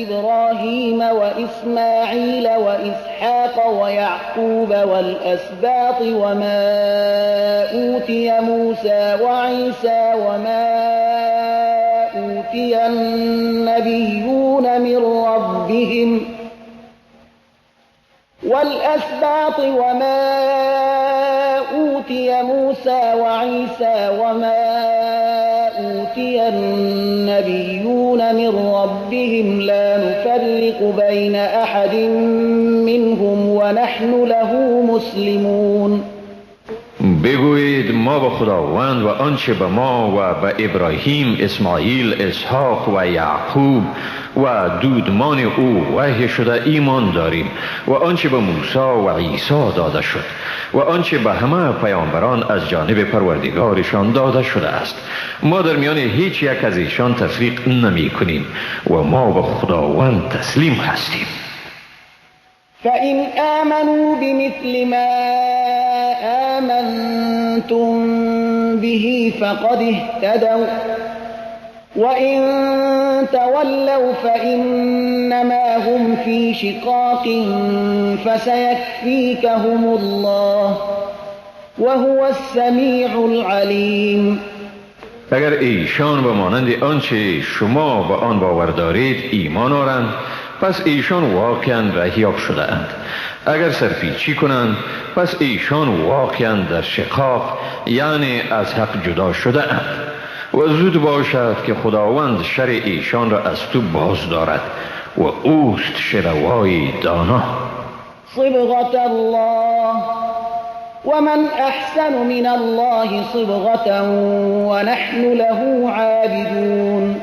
إبراهيم وإسماعيل وإسحاق ويعقوب والأسباط وما أوتي موسى وعيسى وما أوتي النبيون من ربهم والأسباط وما أوتي موسى وعيسى وما أوتي النبيون من ربهم لا نفرق بين أحد منهم ونحن له مسلمون. بگویید ما به خداوند و آنچه به ما و به ابراهیم، اسماعیل، اسحاق و یعقوب و دودمان او وحی شده ایمان داریم و آنچه به موسی و عیسی داده شد و آنچه به همه پیامبران از جانب پروردگارشان داده شده است. ما در میان هیچ یک از ایشان تفریق نمی کنیم و ما به خداوند تسلیم هستیم. فإن آمنوا بمثل ما آمنتم به فقد اهتدوا وإن تولوا فإنما هم في شقاق فسيكفيكهم الله وهو السميع العليم. اگر ایشان به مانند آنچه شما به آن باور دارید ایمان آورند پس ایشان واقعا رهیاب شده اند. اگر سرپیچی کنند پس ایشان واقعا در شقاق یعنی از حق جدا شده اند و زود باشد که خداوند شر ایشان را از تو باز دارد و اوست شنوای دانا. صبغة الله ومن أحسن من الله صبغة ونحن له عابدون.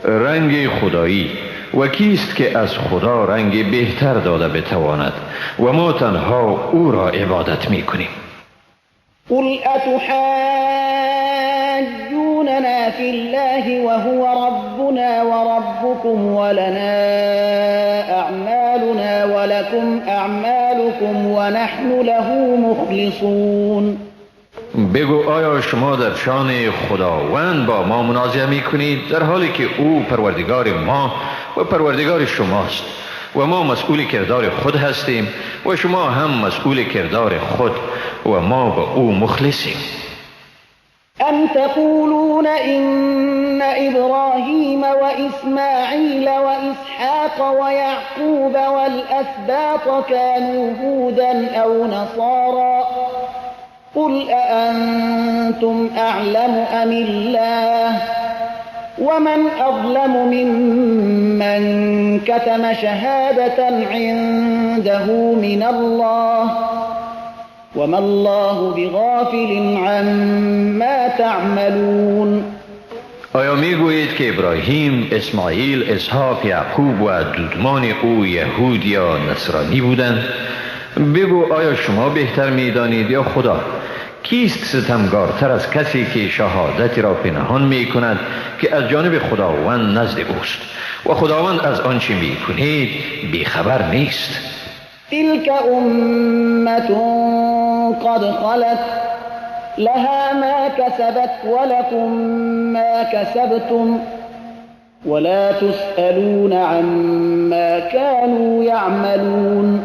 رنگ خدایی و کیست که از خدا رنگ بهتر داده بتواند و ما تنها او را عبادت می کنیم. قل أتحاجوننا في الله وهو ربنا وربكم ولنا أعمالنا ولكم أعمالكم ونحن له مخلصون. بگو آیا شما در شان خداوند با ما منازعه می کنید در حالی که او پروردگار ما و پروردگار شماست و ما مسئول کردار خود هستیم و شما هم مسئول کردار خود و ما به او مخلصیم. أم تقولون إن إبراهيم وإسماعيل وإسحاق ويعقوب والأسباط كانوا هودا أو نصارى قل أأنتم أعلم أم الله ومن أظلم ممن كتم شهادة عنده من الله وما الله بغافل عما تعملون. آیا می گویید که ابراهیم، اسماعیل، اسحاق، یعقوب و دودمان او یهود یا نصرانی بودند؟ بگو آیا شما بهتر می دانید یا خدا؟ کیست ستمگارتر از کسی که شهادتی را پنهان می کند که از جانب خداوند نزد اوست و خداوند از آنچه می کنید بیخبر نیست؟ تلك أمة قد خلت لها ما كسبت ولكم ما كسبتم ولا تسألون عما كانوا يعملون.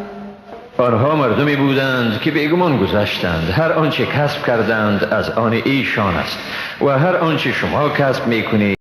آنها مردمی بودند که بیگمان گذشتند، هر آنچه کسب کردند از آن ایشان است و هر آنچه شما کسب می کنید